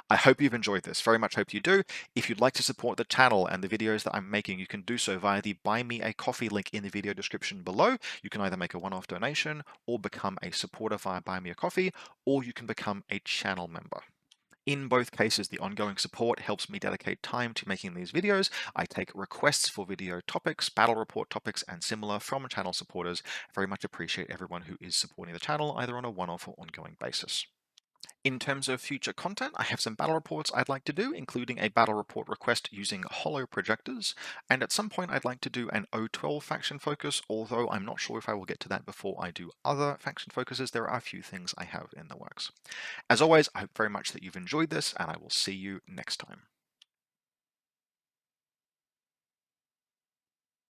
I hope you've enjoyed this, very much hope you do. If you'd like to support the channel and the videos that I'm making, you can do so via the Buy Me a Coffee link in the video description below. You can either make a one-off donation or become a supporter via Buy Me a Coffee, or you can become a channel member. In both cases, the ongoing support helps me dedicate time to making these videos. I take requests for video topics, battle report topics, and similar from channel supporters. I very much appreciate everyone who is supporting the channel, either on a one-off or ongoing basis. In terms of future content, I have some battle reports I'd like to do, including a battle report request using holo projectors, and at some point I'd like to do an O12 faction focus, although I'm not sure if I will get to that before I do other faction focuses. There are a few things I have in the works. As always, I hope very much that you've enjoyed this, and I will see you next time.